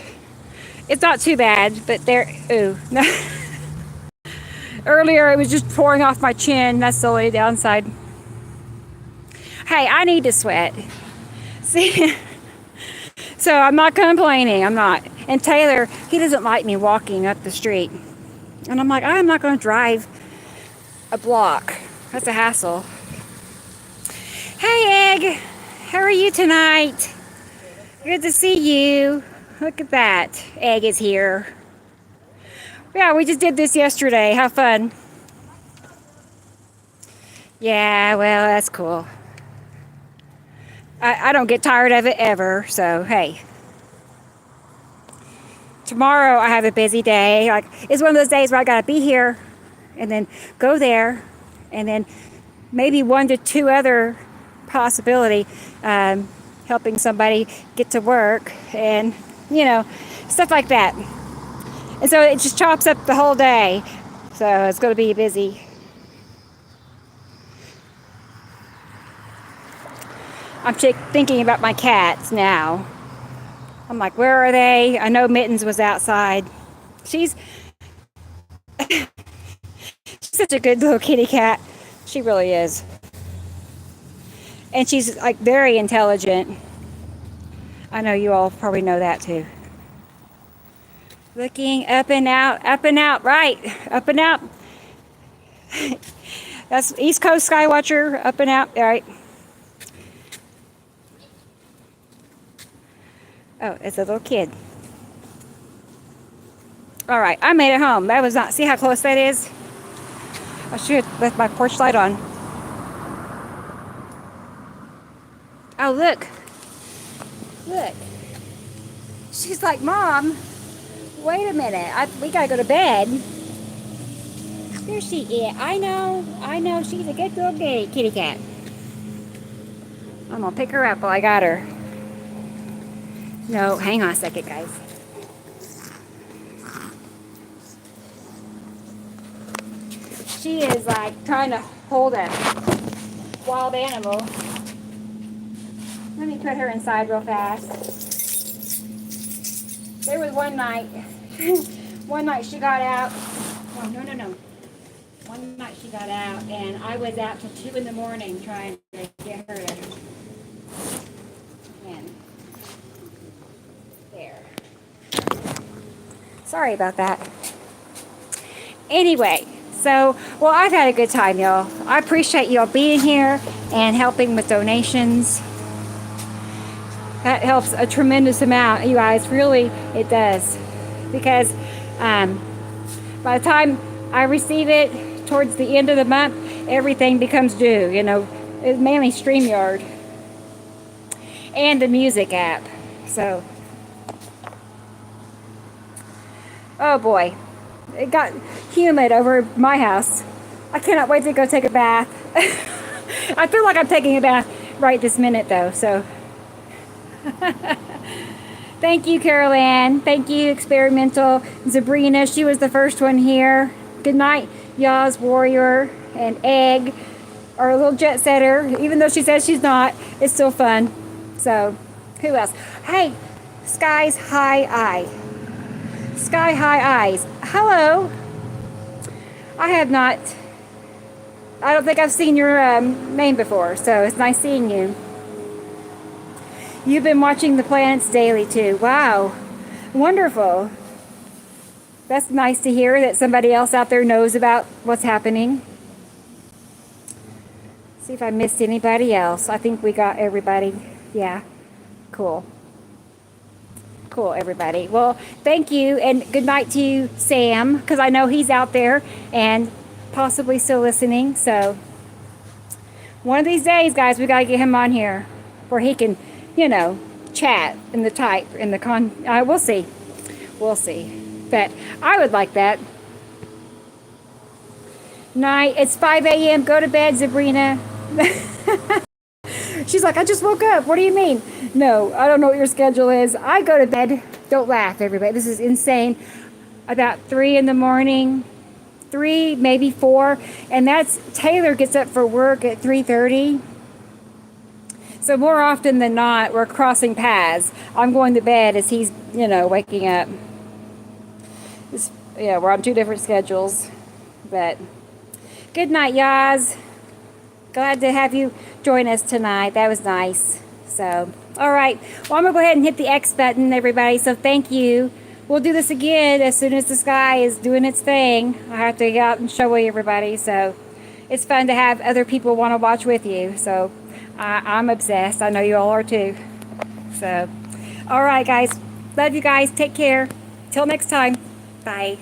it's not too bad, but there, ooh. Earlier it was just pouring off my chin, that's the only downside. Hey, I need to sweat. See? So I'm not complaining, I'm not. And Taylor, he doesn't like me walking up the street. And I'm like, I'm not going to drive a block. That's a hassle. Hey, Egg. How are you tonight? Good to see you. Look at that. Egg is here. Yeah, we just did this yesterday. How fun. Yeah, well, that's cool. I don't get tired of it ever, so hey. Tomorrow I have a busy day. Like it's one of those days where I gotta be here and then go there and then maybe 1 to 2 other possibility helping somebody get to work and stuff like that. And so it just chops up the whole day. So it's gonna be busy. I'm thinking about my cats now. I'm like, where are they? I know Mittens was outside. She's such a good little kitty cat. She really is. And she's like very intelligent. I know you all probably know that too. Looking up and out, right, up and out. That's East Coast Skywatcher, up and out, all right. Oh, it's a little kid. All right, I made it home. That was not, see how close that is? I should have left my porch light on. Oh, look. Look. She's like, Mom, wait a minute. We gotta go to bed. There she is. I know. She's a good little kitty cat. I'm gonna pick her up while I got her. No, hang on a second, guys. She is like trying to hold a wild animal. Let me put her inside real fast. There was one night she got out. Oh, no. One night she got out and I was out till 2 in the morning trying to get her in. And there. Sorry about that. Anyway, so, well, I've had a good time, y'all. I appreciate y'all being here and helping with donations. That helps a tremendous amount, you guys. Really, it does. Because by the time I receive it towards the end of the month, everything becomes due. You know, it's mainly StreamYard and the music app. So, oh boy, it got humid over my house. I cannot wait to go take a bath. I feel like I'm taking a bath right this minute, though. So. Thank you, Carol Ann. Thank you, Experimental. Sabrina, she was the first one here. Good night, Yaz Warrior and Egg, our little jet setter. Even though she says she's not, it's still fun. So, who else? Hey, Sky's High Eye. Sky High Eyes. Hello. I don't think I've seen your name before, so it's nice seeing you. You've been watching the planets daily too. Wow. Wonderful. That's nice to hear that somebody else out there knows about what's happening. See if I missed anybody else. I think we got everybody. Yeah. Cool. Cool, everybody. Well, thank you, and good night to you, Sam, because I know he's out there and possibly still listening. So one of these days, guys, we got to get him on here where he can, you know, chat in the type, in the we'll see. We'll see. But I would like that. Night. It's 5 a.m. Go to bed, Sabrina. She's like, I just woke up. What do you mean? No, I don't know what your schedule is. I go to bed. Don't laugh, everybody. This is insane. About 3 in the morning. 3, maybe 4. And that's, Taylor gets up for work at 3:30. So more often than not, we're crossing paths. I'm going to bed as he's, you know, waking up. Yeah, we're on 2 different schedules. But good night, Yaz. Glad to have you join us tonight. That was nice. So, all right. Well, I'm going to go ahead and hit the X button, everybody. So thank you. We'll do this again as soon as the sky is doing its thing. I have to get out and show you everybody. So it's fun to have other people want to watch with you. So I'm obsessed. I know you all are too. So, all right, guys. Love you guys. Take care. Till next time. Bye.